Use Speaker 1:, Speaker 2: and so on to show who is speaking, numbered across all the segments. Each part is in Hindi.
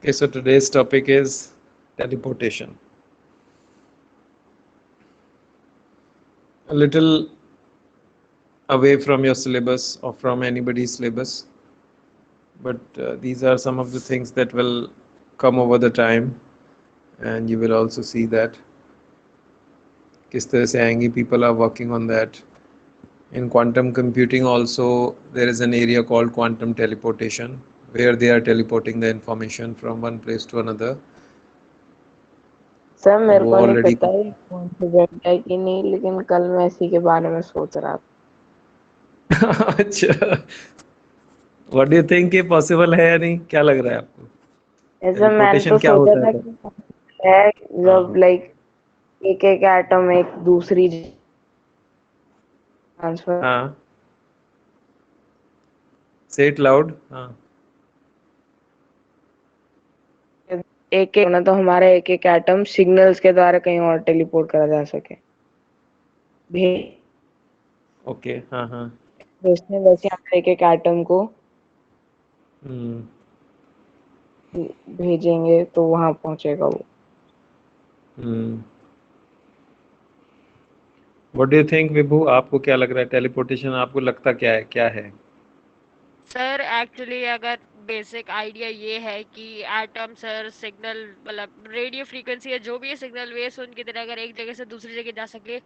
Speaker 1: Okay, so today's topic is teleportation. A little away from your syllabus or from anybody's syllabus, but these are some of the things that will come over the time, and you will also see that किस तरह से आएंगी. People are working on that. In quantum computing also there is an area called quantum teleportation where they are teleporting the information from one place to another.
Speaker 2: Sir मेरे
Speaker 1: वो
Speaker 2: को नहीं
Speaker 1: already
Speaker 2: पता है कॉन्फिडेंट है कि नहीं, लेकिन कल मैं इसी के बारे में सोच रहा था।
Speaker 1: अच्छा, व्हाट डू यू थिंक ये पॉसिबल है या नहीं, क्या लग रहा है आपको?
Speaker 2: ऐसे मैंने
Speaker 1: टेलीपोर्टेशन
Speaker 2: तो
Speaker 1: क्या
Speaker 2: सोचा
Speaker 1: होता है
Speaker 2: था
Speaker 1: सर?
Speaker 2: कि है जब
Speaker 1: हाँ
Speaker 2: लाइक एक एक एटम एक दूसरी ट्रांसफर
Speaker 1: हाँ, से इट लाउड. हाँ
Speaker 2: एक एक ना, तो हमारा एक एक एटम सिग्नल्स के द्वारा कहीं और टेलीपोर्ट करा जा सके।
Speaker 1: ओके. हाँ हाँ.
Speaker 2: भेजने वैसे हम एक एक एटम को
Speaker 1: हम्म.
Speaker 2: भेजेंगे तो वहां पहुंचेगा वो।
Speaker 1: हम्म. व्हाट डू यू थिंक विभू, आपको क्या लग रहा है टेलीपोर्टेशन? आपको लगता क्या है, क्या है?
Speaker 3: सर एक्चुअली अगर बेसिक आइडिया ये है कि एटम सर सिग्नल मतलब रेडियो फ्रीक्वेंसी या जो भी सिग्नल वेव्स उनकी तरह अगर एक जगह से दूसरी जगह जा सके।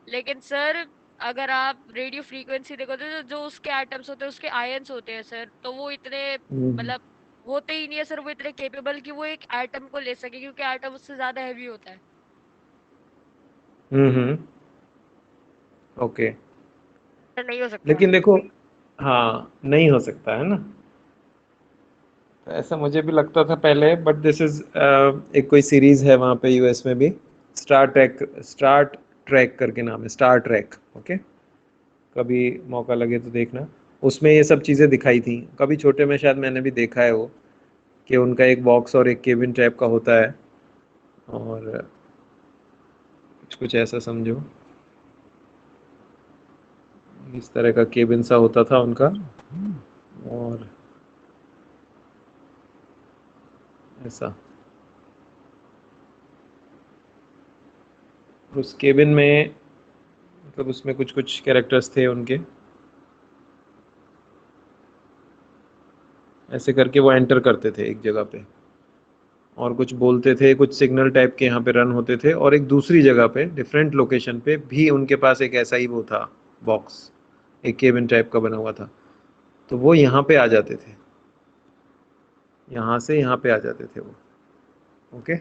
Speaker 3: लेकिन सर अगर आप रेडियो फ्रीक्वेंसी देखो तो जो उसके एटम्स होते हैं उसके आयंस होते हैं सर, तो वो इतने
Speaker 1: हम्म.
Speaker 3: मतलब होते ही नहीं है सर, वो इतने केपेबल कि वो एक एटम को ले सके, क्योंकि एटम उससे ज्यादा हैवी होता है।
Speaker 1: हम्म. ओके.
Speaker 3: सर नहीं हो सकता।
Speaker 1: लेकिन देखो, हाँ नहीं हो सकता है ना, तो ऐसा मुझे भी लगता था पहले, बट दिस इज एक कोई सीरीज है वहाँ पे यूएस में भी, स्टार ट्रैक करके नाम है, स्टार ट्रैक. ओके, कभी मौका लगे तो देखना. उसमें ये सब चीज़ें दिखाई थी, कभी छोटे में शायद मैंने भी देखा है वो, कि उनका एक बॉक्स और एक केबिन टाइप का होता है, और कुछ कुछ ऐसा समझो, इस तरह का केबिन सा होता था उनका. और ऐसा, उस केबिन में मतलब उसमें कुछ कुछ कैरेक्टर्स थे उनके, ऐसे करके वो एंटर करते थे एक जगह पे, और कुछ बोलते थे, कुछ सिग्नल टाइप के यहाँ पे रन होते थे, और एक दूसरी जगह पे डिफरेंट लोकेशन पे भी उनके पास एक ऐसा ही वो था, बॉक्स, एक केबिन टाइप का बना हुआ था. तो वो यहाँ पे आ जाते थे, यहाँ से यहाँ पे आ जाते थे वो. ओके,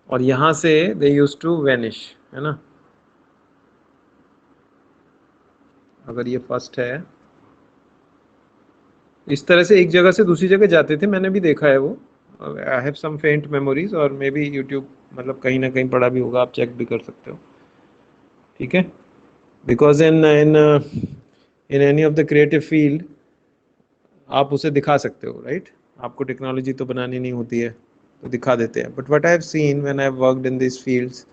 Speaker 1: और यहाँ से दे यूज टू वेनिश, है ना. अगर ये फर्स्ट है, इस तरह से एक जगह से दूसरी जगह जाते थे, मैंने भी देखा है वो. आई हैव सम फेंट मेमोरीज, और मे बी यूट्यूब मतलब कहीं ना कहीं पड़ा भी होगा, आप चेक भी कर सकते हो. ठीक है, because in any of the creative field आप उसे दिखा सकते हो, राइट. आपको टेक्नोलॉजी तो बनानी नहीं होती है, तो दिखा देते हैं. But what I have seen when I have worked in this fields,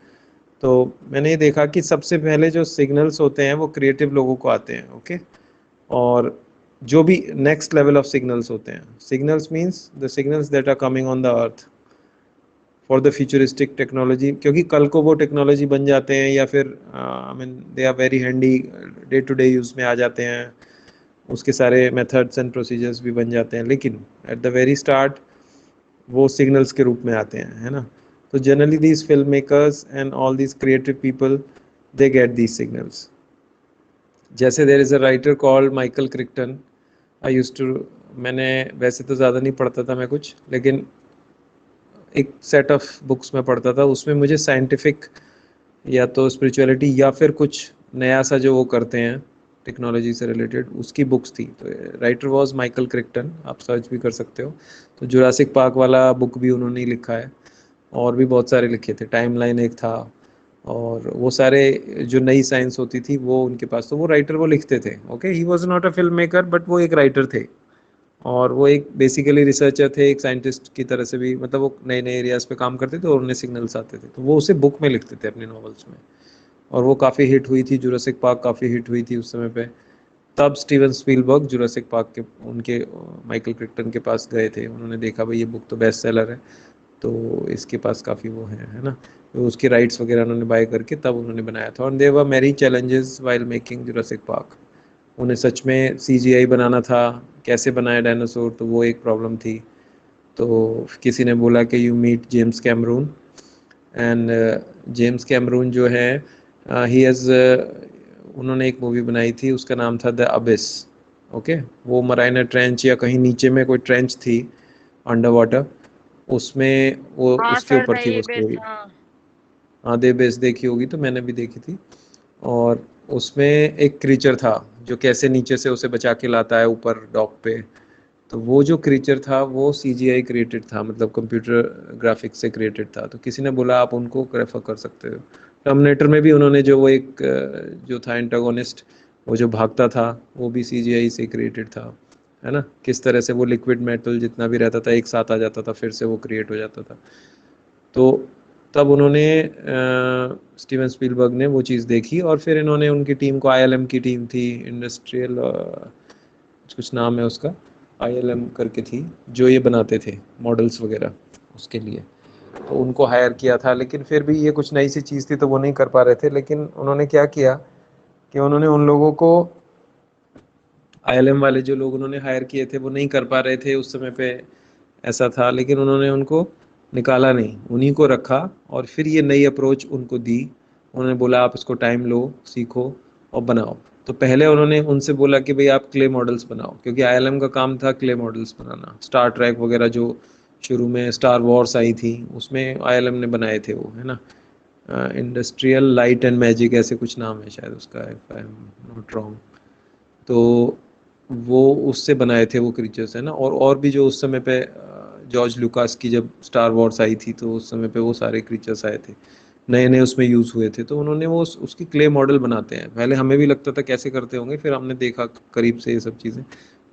Speaker 1: तो मैंने ये देखा कि सबसे पहले जो सिग्नल्स होते हैं वो क्रिएटिव लोगों को आते हैं. ओके, और जो भी नेक्स्ट लेवल ऑफ सिग्नल्स होते हैं, signals means the signals that are coming on the earth for the futuristic technology, क्योंकि कल को वो टेक्नोलॉजी बन जाते हैं, या फिर I mean they are very handy, day to day use में आ जाते हैं, उसके सारे मेथड्स एंड प्रोसीजर्स भी बन जाते हैं. लेकिन एट द वेरी स्टार्ट वो सिग्नल्स के रूप में आते हैं, है ना. तो generally these film makers and all these creative people, they get these signals. जैसे there is a writer called Michael Crichton. I use to, मैंने वैसे तो ज़्यादा नहीं पढ़ता था मैं कुछ, लेकिन एक सेट ऑफ बुक्स में पढ़ता था, उसमें मुझे साइंटिफिक या तो स्पिरिचुअलिटी या फिर कुछ नया सा जो वो करते हैं टेक्नोलॉजी से रिलेटेड, उसकी बुक्स थी. तो राइटर वाज माइकल क्रिक्टन, आप सर्च भी कर सकते हो. तो जुरासिक पार्क वाला बुक भी उन्होंने ही लिखा है, और भी बहुत सारे लिखे थे, टाइमलाइन एक था, और वो सारे जो नई साइंस होती थी वो उनके पास, तो वो राइटर वो लिखते थे. Okay, he was not a film maker, but वो एक राइटर थे, और वो एक बेसिकली रिसर्चर थे, एक साइंटिस्ट की तरह से भी, मतलब वो नए नए एरियाज पे काम करते थे और उन्हें सिग्नल्स आते थे, तो वो उसे बुक में लिखते थे अपने नॉवेल्स में. और वो काफ़ी हिट हुई थी, जुरासिक पार्क काफ़ी हिट हुई थी उस समय पे, तब स्टीवन स्पीलबर्ग जुरासिक पार्क के उनके माइकल क्रिक्टन के पास गए थे, उन्होंने देखा भाई ये बुक तो बेस्ट सेलर है, तो इसके पास काफ़ी वो है ना, तो उसके राइट्स वगैरह उन्होंने बाय करके तब उन्होंने बनाया था। और there were many challenges while making Jurassic Park, उन्हें सच में सीजीआई बनाना था, कैसे बनाया डायनासोर, तो वो एक प्रॉब्लम थी। तो किसी ने बोला कि you meet James Cameron, and James Cameron जो है ही हैज़ उन्होंने एक मूवी बनाई थी, उसका नाम था द अबिस। ओके, वो मराइना ट्रेंच या कहीं नीचे में कोई ट्रेंच थी अंडर वाटर, उसमें वो
Speaker 3: हाँ
Speaker 1: उसके
Speaker 3: सर,
Speaker 1: ऊपर
Speaker 3: द
Speaker 1: थी वो
Speaker 3: एबेस,
Speaker 1: स्टोरी।
Speaker 3: हाँ।
Speaker 1: हाँ, दे बेस देखी होगी, तो मैंने भी देखी थी। और उसमें एक क्रीचर था जो कैसे नीचे से उसे बचा के लाता है ऊपर डॉक पे, तो वो जो क्रीचर था वो सीजीआई क्रिएटेड था, मतलब कंप्यूटर ग्राफिक्स से क्रिएटेड था। तो किसी ने बोला आप उनको रेफर कर सकते हो। टर्मिनेटर में भी उन्होंने जो वो एक जो था एंटागोनिस्ट, वो जो भागता था, वो भी सीजीआई से क्रिएटेड था, है ना, किस तरह से वो लिक्विड मेटल जितना भी रहता था एक साथ आ जाता था, फिर से वो क्रिएट हो जाता था। तो तब उन्होंने स्टीवन स्पीलबर्ग ने वो चीज़ देखी, और फिर इन्होंने उनकी टीम को, आईएलएम की टीम थी, इंडस्ट्रियल कुछ नाम है उसका, आईएलएम करके थी, जो ये बनाते थे मॉडल्स वगैरह उसके लिए, तो उनको हायर किया था। लेकिन फिर भी ये कुछ नई सी चीज़ थी तो वो नहीं कर पा रहे थे। लेकिन उन्होंने क्या किया कि उन्होंने उन लोगों को, आईएलएम वाले जो लोग उन्होंने हायर किए थे वो नहीं कर पा रहे थे उस समय पे, ऐसा था, लेकिन उन्होंने उनको निकाला नहीं, उन्हीं को रखा, और फिर ये नई अप्रोच उनको दी। उन्होंने बोला आप इसको टाइम लो, सीखो और बनाओ। तो पहले उन्होंने उनसे बोला कि भाई आप क्ले मॉडल्स बनाओ, क्योंकि आईएलएम का काम था क्ले मॉडल्स बनाना। स्टार ट्रैक वगैरह जो शुरू में स्टार वॉर्स आई थी उसमें आईएलएम ने बनाए थे वो, है ना, इंडस्ट्रियल लाइट एंड मैजिक ऐसे कुछ नाम है शायद उसका, if I am not wrong. तो वो उससे बनाए थे वो क्रीचर्स, है ना। और भी जो उस समय पे जॉर्ज लुकास की जब स्टार वॉर्स आई थी तो उस समय पे वो सारे क्रीचर्स आए थे, नए नए उसमें यूज़ हुए थे, तो उन्होंने वो उसकी क्ले मॉडल बनाते हैं। पहले हमें भी लगता था कैसे करते होंगे, फिर हमने देखा करीब से ये सब चीज़ें,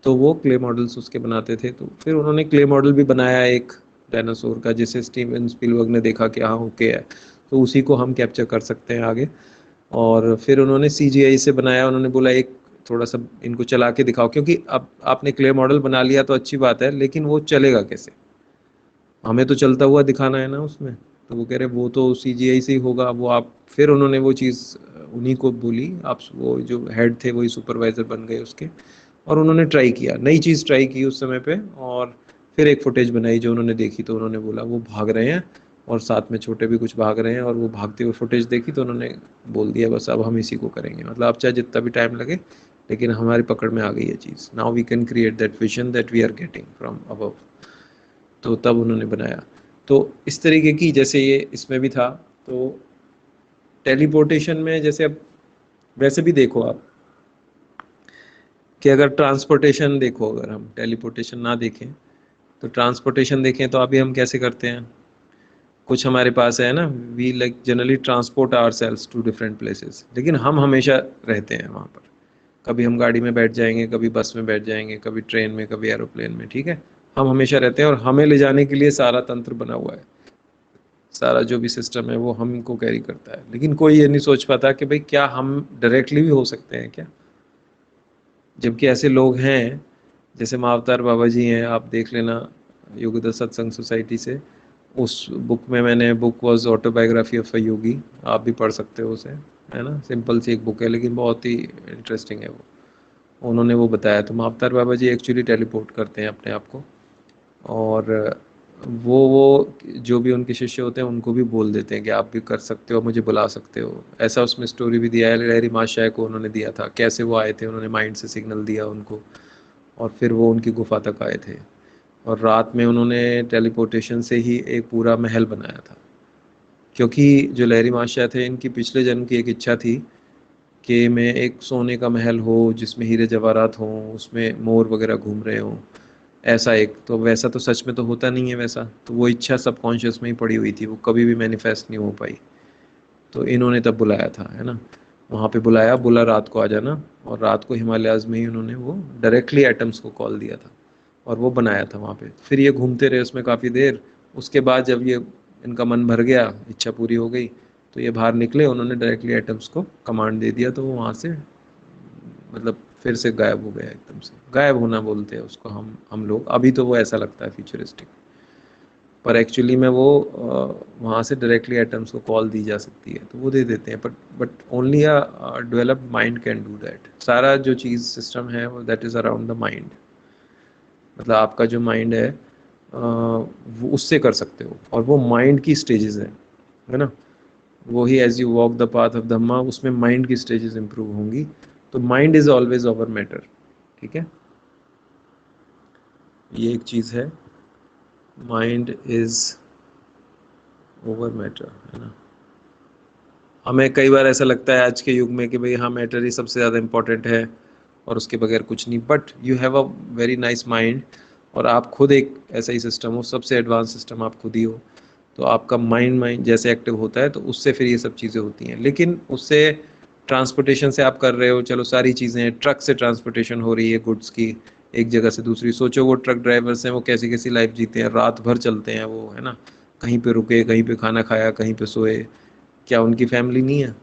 Speaker 1: तो वो क्ले मॉडल्स उसके बनाते थे। तो फिर उन्होंने क्ले मॉडल भी बनाया एक डायनासोर का, जिसे स्टीवन स्पीलबर्ग ने देखा कि हाँ ओके है, तो उसी को हम कैप्चर कर सकते हैं आगे। और फिर उन्होंने सीजीआई से बनाया, उन्होंने बोला एक थोड़ा सा इनको चला के दिखाओ, क्योंकि अब आपने क्ले मॉडल बना लिया तो अच्छी बात है, लेकिन वो चलेगा कैसे, हमें तो चलता हुआ दिखाना है ना उसमें। तो वो कह रहे वो तो सीजीआई से ही होगा, वो आप, फिर उन्होंने वो चीज़ उन्हीं को बोली, आप वो जो हेड थे वही सुपरवाइजर बन गए उसके, और उन्होंने ट्राई किया, नई चीज़ ट्राई की उस समय पे। और फिर एक फुटेज बनाई जो उन्होंने देखी, तो उन्होंने बोला वो भाग रहे हैं और साथ में छोटे भी कुछ भाग रहे हैं, और वो भागते हुए फुटेज देखी तो उन्होंने बोल दिया बस अब हम इसी को करेंगे, मतलब अब चाहे जितना भी टाइम लगे, लेकिन हमारी पकड़ में आ गई है चीज़, now we can create that vision that we are getting from above. तो तब उन्होंने बनाया। तो इस तरीके की, जैसे ये इसमें भी था, तो टेलीपोर्टेशन में जैसे अब वैसे भी देखो आप कि अगर ट्रांसपोर्टेशन देखो, अगर हम टेलीपोर्टेशन ना देखें तो ट्रांसपोर्टेशन देखें, तो अभी हम कैसे करते हैं, कुछ हमारे पास है ना, we like generally transport our cells to different places, लेकिन हम हमेशा रहते हैं वहाँ पर। कभी हम गाड़ी में बैठ जाएंगे, कभी बस में बैठ जाएंगे, कभी ट्रेन में, कभी एरोप्लेन में, ठीक है, हम हमेशा रहते हैं, और हमें ले जाने के लिए सारा तंत्र बना हुआ है, सारा जो भी सिस्टम है वो हमको कैरी करता है। लेकिन कोई ये नहीं सोच पाता कि भाई क्या हम डायरेक्टली भी हो सकते हैं क्या, जबकि ऐसे लोग हैं, जैसे महाअवतार बाबा जी हैं, आप देख लेना योगदा सत्संग सोसाइटी से, उस बुक में, मैंने, book was Autobiography of a Yogi, आप भी पढ़ सकते हो उसे, है ना, सिंपल सी एक बुक है लेकिन बहुत ही इंटरेस्टिंग है वो, उन्होंने वो बताया। तो महाअवतार बाबा जी एक्चुअली टेलीपोर्ट करते हैं अपने आप को, और वो जो भी उनके शिष्य होते हैं उनको भी बोल देते हैं कि आप भी कर सकते हो, मुझे बुला सकते हो। ऐसा उसमें स्टोरी भी दिया है, लहरी महाशय को उन्होंने दिया था, कैसे वो आए थे, उन्होंने माइंड से सिग्नल दिया उनको, और फिर वो उनकी गुफा तक आए थे, और रात में उन्होंने टेलीपोर्टेशन से ही एक पूरा महल बनाया था। क्योंकि जो लहरी महाशय थे, इनकी पिछले जन्म की एक इच्छा थी कि मैं एक सोने का महल हो जिसमें हीरे जवाहरात हों, उसमें मोर वगैरह घूम रहे हों, ऐसा एक, तो वैसा तो सच में तो होता नहीं है वैसा, तो वो इच्छा सबकॉन्शियस में ही पड़ी हुई थी, वो कभी भी मैनिफेस्ट नहीं हो पाई। तो इन्होंने तब बुलाया था, है ना, वहाँ पे बुलाया, बोला रात को आ जाना, और रात को हिमालयाज़ में ही उन्होंने वो डायरेक्टली एटम्स को कॉल दिया था, और वो बनाया था वहाँ पे। फिर ये घूमते रहे उसमें काफ़ी देर, उसके बाद जब ये इनका मन भर गया, इच्छा पूरी हो गई, तो ये बाहर निकले, उन्होंने डायरेक्टली एटम्स को कमांड दे दिया, तो वो वहाँ से मतलब फिर से गायब हो गया, एकदम से गायब होना बोलते हैं उसको हम लोग। अभी तो वो ऐसा लगता है फ्यूचरिस्टिक, पर एक्चुअली में वो वहाँ से डायरेक्टली एटम्स को कॉल दी जा सकती है, तो वो दे देते हैं। But only a developed mind can do that. सारा जो चीज़ सिस्टम है वो that is around the mind, मतलब आपका जो माइंड है वो उससे कर सकते हो। और वो माइंड की स्टेजेस है ना, वो ही as you walk the path of dhamma, उसमें माइंड की स्टेजेस इंप्रूव होंगी। तो mind is always over matter, ठीक है, ये एक चीज़ है, माइंड इज ओवर मैटर, है ना। हमें कई बार ऐसा लगता है आज के युग में कि भाई हाँ मैटर ही सबसे ज़्यादा इम्पोर्टेंट है और उसके बगैर कुछ नहीं, but you have a very nice mind, और आप खुद एक ऐसा ही सिस्टम हो, सबसे एडवांस सिस्टम आप खुद ही हो। तो आपका माइंड जैसे एक्टिव होता है तो उससे फिर ये सब चीज़ें होती हैं। लेकिन उससे ट्रांसपोर्टेशन से आप कर रहे हो, चलो सारी चीज़ें, ट्रक से ट्रांसपोर्टेशन हो रही है गुड्स की एक जगह से दूसरी। सोचो वो ट्रक ड्राइवर्स हैं, वो कैसी कैसी लाइफ जीते हैं, रात भर चलते हैं वो, है ना, कहीं पे रुके, कहीं पे खाना खाया, कहीं पे सोए। क्या उनकी फैमिली नहीं है?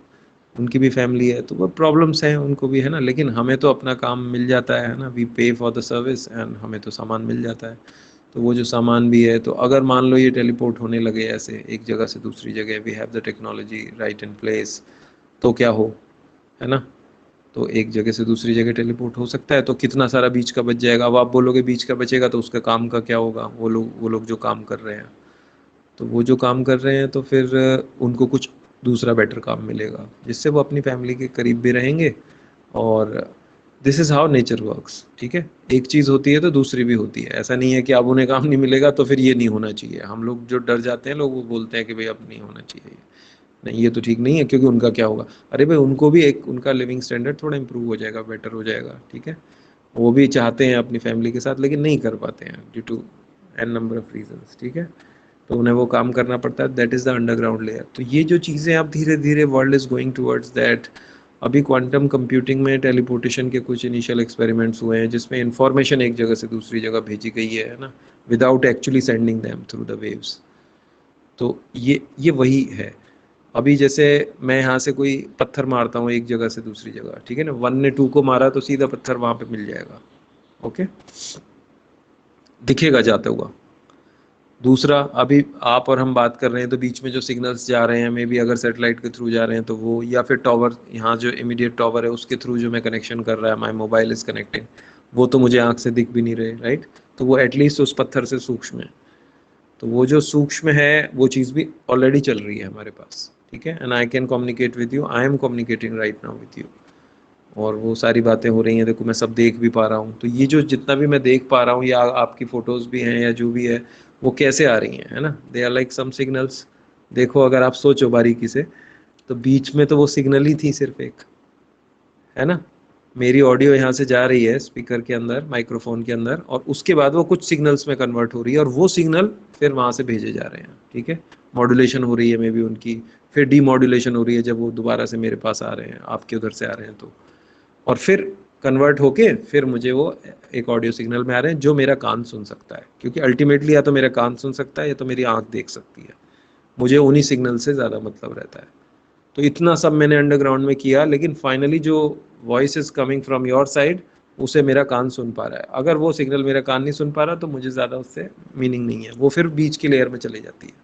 Speaker 1: उनकी भी फैमिली है, तो वो प्रॉब्लम्स हैं उनको भी, है ना। लेकिन हमें तो अपना काम मिल जाता है ना, वी पे फॉर द सर्विस एंड हमें तो सामान मिल जाता है। तो वो जो सामान भी है, तो अगर मान लो ये टेलीपोर्ट होने लगे ऐसे एक जगह से दूसरी जगह, we have the technology right in place, तो क्या हो, है ना। तो एक जगह से दूसरी जगह टेलीपोर्ट हो सकता है, तो कितना सारा बीच का बच जाएगा। अब आप बोलोगे बीच का बचेगा तो उसका काम का क्या होगा, वो लोग जो काम कर रहे हैं, तो वो जो काम कर रहे हैं तो फिर उनको कुछ दूसरा बेटर काम मिलेगा जिससे वो अपनी फैमिली के करीब भी रहेंगे। और this is how nature works, ठीक है। एक चीज़ होती है तो दूसरी भी होती है। ऐसा नहीं है कि अब उन्हें काम नहीं मिलेगा तो फिर ये नहीं होना चाहिए। हम लोग जो डर जाते हैं, लोग वो बोलते हैं कि भाई अब नहीं होना चाहिए, नहीं ये तो ठीक नहीं है, क्योंकि उनका क्या होगा। अरे भाई उनको भी एक उनका लिविंग स्टैंडर्ड थोड़ा इंप्रूव हो जाएगा, बेटर हो जाएगा, ठीक है। वो भी चाहते हैं अपनी फैमिली के साथ, लेकिन नहीं कर पाते हैं due to an number of reasons, ठीक है। तो उन्हें वो काम करना पड़ता है, that is the underground layer. तो ये जो चीज़ें अब धीरे धीरे world is going towards that. अभी क्वांटम कंप्यूटिंग में टेलीपोर्टेशन के कुछ इनिशियल एक्सपेरिमेंट्स हुए हैं जिसमें इंफॉर्मेशन एक जगह से दूसरी जगह भेजी गई है ना, without actually sending them through the waves. तो ये वही है। अभी जैसे मैं यहाँ से कोई पत्थर मारता हूँ एक जगह से दूसरी जगह, ठीक है ना, 1 ने 2 को मारा तो सीधा पत्थर वहाँ पे मिल जाएगा, ओके, दिखेगा जाता हुआ। दूसरा, अभी आप और हम बात कर रहे हैं तो बीच में जो सिग्नल्स जा रहे हैं, मे बी अगर सेटेलाइट के थ्रू जा रहे हैं तो वो, या फिर टॉवर, यहाँ जो इमीडिएट टॉवर है उसके थ्रू जो मैं कनेक्शन कर रहा है, माई मोबाइल इज कनेक्टिंग, वो तो मुझे आंख से दिख भी नहीं रहे, राइट। तो वो एटलीस्ट उस पत्थर से सूक्ष्म है। तो वो जो सूक्ष्म है वो चीज़ भी ऑलरेडी चल रही है हमारे पास, ठीक है। And I can communicate with you, I am communicating right now with you. और वो सारी बातें हो रही हैं, देखो मैं सब देख भी पा रहा हूँ। तो ये जो जितना भी मैं देख पा रहा हूँ, या आपकी फोटोज भी हैं या जो भी है, वो कैसे आ रही हैं, है ना, they are like some signals. देखो अगर आप सोचो बारीकी से, तो बीच में तो वो सिग्नल ही थी सिर्फ एक, है ना। मेरी ऑडियो यहाँ से जा रही है स्पीकर के अंदर, माइक्रोफोन के अंदर, और उसके बाद वो कुछ सिग्नल्स में कन्वर्ट हो रही है, और वो सिग्नल फिर वहाँ से भेजे जा रहे हैं, ठीक है। मॉड्यूलेशन हो रही है मे बी उनकी, फिर डीमॉड्यूलेशन हो रही है जब वो दोबारा से मेरे पास आ रहे हैं, आपके उधर से आ रहे हैं तो, और फिर कन्वर्ट होके फिर मुझे वो एक ऑडियो सिग्नल में आ रहे हैं जो मेरा कान सुन सकता है। क्योंकि अल्टीमेटली या तो मेरा कान सुन सकता है या तो मेरी आंख देख सकती है, मुझे उन्हीं सिग्नल से ज़्यादा मतलब रहता है। तो इतना सब मैंने अंडरग्राउंड में किया, लेकिन फाइनली जो voice is coming from your side, उसे मेरा कान सुन पा रहा है। अगर वो सिग्नल मेरा कान नहीं सुन पा रहा तो मुझे ज़्यादा उससे मीनिंग नहीं है, वो फिर बीच की लेयर में चली जाती है।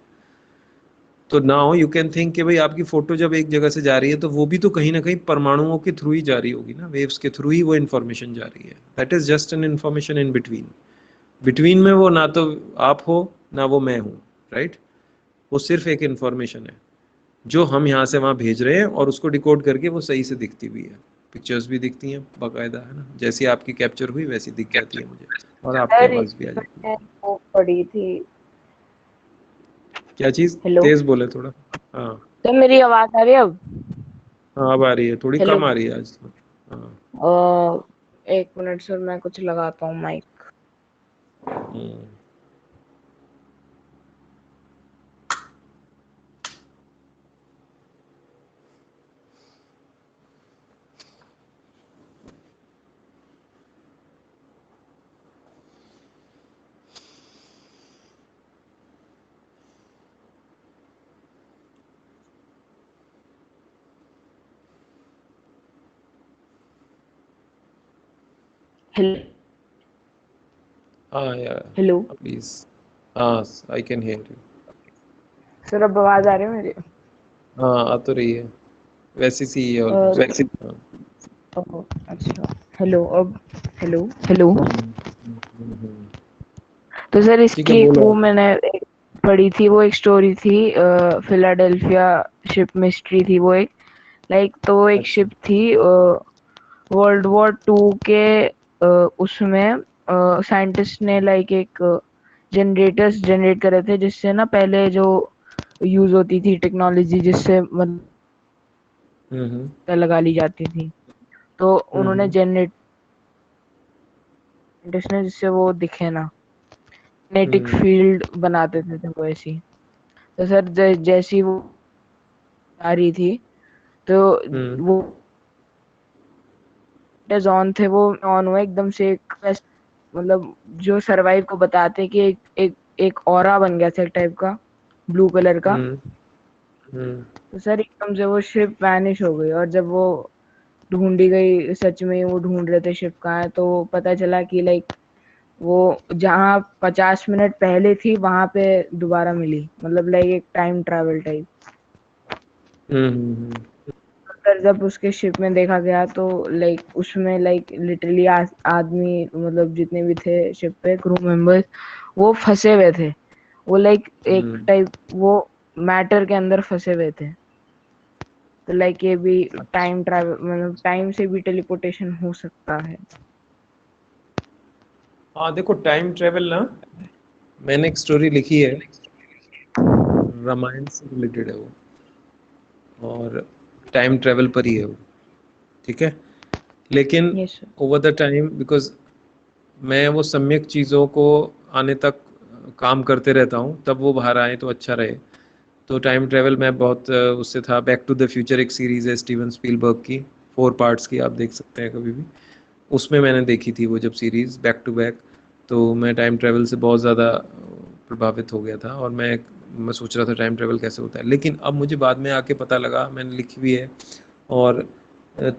Speaker 1: तो नाउ यू कैन थिंक कि भाई आपकी फोटो जब एक जगह से जा रही है तो वो भी तो कहीं ना कहीं परमाणुओं के थ्रू ही जा रही होगी ना, वेव्स के थ्रू ही वो इन्फॉर्मेशन जा रही है। That is just an information in between. Between में वो ना तो आप हो ना वो मैं हूँ, राइट। वो सिर्फ एक इन्फॉर्मेशन है जो हम यहाँ से वहाँ भेज रहे हैं, और उसको डिकोड करके वो सही से दिखती भी है, पिक्चर्स भी दिखती हैं बाकायदा, है ना, जैसी आपकी कैप्चर हुई वैसी दिख जाती है मुझे, और आपकी
Speaker 2: सर
Speaker 1: आवाज़ भी आ जाती है।
Speaker 2: मैंने वो पढ़ी थी।
Speaker 1: क्या चीज़?
Speaker 2: हेलो।
Speaker 1: तेज बोले थोड़ा। हाँ।
Speaker 2: तो मेरी आवाज आ रही है अब?
Speaker 1: हाँ अब आ रही है, थोड़ी
Speaker 2: हेलो।
Speaker 1: कम आ रही है आज तो। हाँ।
Speaker 2: एक मिनट सर, मैं कुछ लगाता हूँ माइक।
Speaker 1: हम्म।
Speaker 2: हेलो
Speaker 1: हाँ यार,
Speaker 2: हेलो
Speaker 1: प्लीज। हाँ, I can hear you.
Speaker 2: Sir, अब आवाज आ रही है मेरी?
Speaker 1: हाँ, आ तो रही है, वैसी सी ही है ऑलमोस्ट।
Speaker 2: वैसे
Speaker 1: हाँ।
Speaker 2: अच्छा। हेलो अब? Hello hello.
Speaker 1: हम्म।
Speaker 2: तो सर,
Speaker 1: ठीक है,
Speaker 2: इसकी एक
Speaker 1: बोलो
Speaker 2: वो
Speaker 1: आप।
Speaker 2: मैंने एक पढ़ी थी, वो एक स्टोरी थी, फिलाडेल्फिया शिप मिस्ट्री थी वो एक। तो वो एक
Speaker 1: अच्छा।
Speaker 2: शिप थी वर्ल्ड वॉर 2 के। उसमें साइंटिस्ट ने एक जनरेटर्स जनरेट करे थे, जिससे ना पहले जो यूज होती थी टेक्नोलॉजी, जिससे मतलब
Speaker 1: हम्म।
Speaker 2: लगा ली जाती थी, तो उन्होंने
Speaker 1: हम्म।
Speaker 2: जनरेटर्स ने, जिससे वो दिखे ना, मैग्नेटिक
Speaker 1: हम्म।
Speaker 2: फील्ड बनाते थे वो ऐसी। तो सर, जैसी वो आ रही थी, तो
Speaker 1: हम्म।
Speaker 2: वो ऑन थे, वो ऑन हुए एकदम से एक मतलब जो सरवाइव को बताते कि एक ऑरा बन गया था, एक टाइप का ब्लू कलर का।
Speaker 1: हम्म। हम्म।
Speaker 2: तो सर, एकदम से वो शिप वैनिश हो गई, और जब वो ढूंढी गई, सच में वो ढूंढ रहे थे शिप कहाँ है, तो पता चला कि वो जहाँ 50 मिनट पहले थी वहां पे दोबारा मिली, मतलब एक टाइम ट्रैवल टाइप।
Speaker 1: हम्म।
Speaker 2: फिर जब उसके शिप में देखा गया, तो उसमें लिटरली आदमी, मतलब जितने भी थे शिप पे क्रू मेंबर्स, वो फंसे हुए थे। वो एक
Speaker 1: हम्म।
Speaker 2: टाइप वो मैटर के अंदर फंसे हुए थे। तो ये भी
Speaker 1: अच्छा।
Speaker 2: टाइम ट्रैवल, मतलब टाइम से भी टेलीपोर्टेशन हो सकता है।
Speaker 1: हाँ देखो, टाइम ट्रेवल ना, मैंने एक स्टोरी लिखी है, रामायण से रिलेटेड है वो, और टाइम ट्रेवल पर ही है वो। ठीक है, लेकिन
Speaker 2: yes sir.
Speaker 1: Over the time, because मैं वो सम्यक चीज़ों को आने तक काम करते रहता हूँ, तब वो बाहर आए तो अच्छा रहे। तो टाइम ट्रेवल मैं बहुत उससे था। बैक टू द फ्यूचर एक सीरीज़ है स्टीवन स्पीलबर्ग की, 4 पार्ट्स की, आप देख सकते हैं कभी भी। उसमें मैंने देखी थी वो जब सीरीज़ बैक टू बैक, तो मैं टाइम ट्रेवल से बहुत ज़्यादा प्रभावित हो गया था, और मैं सोच रहा था टाइम ट्रेवल कैसे होता है। लेकिन अब मुझे बाद में आके पता लगा, मैंने लिखी भी है, और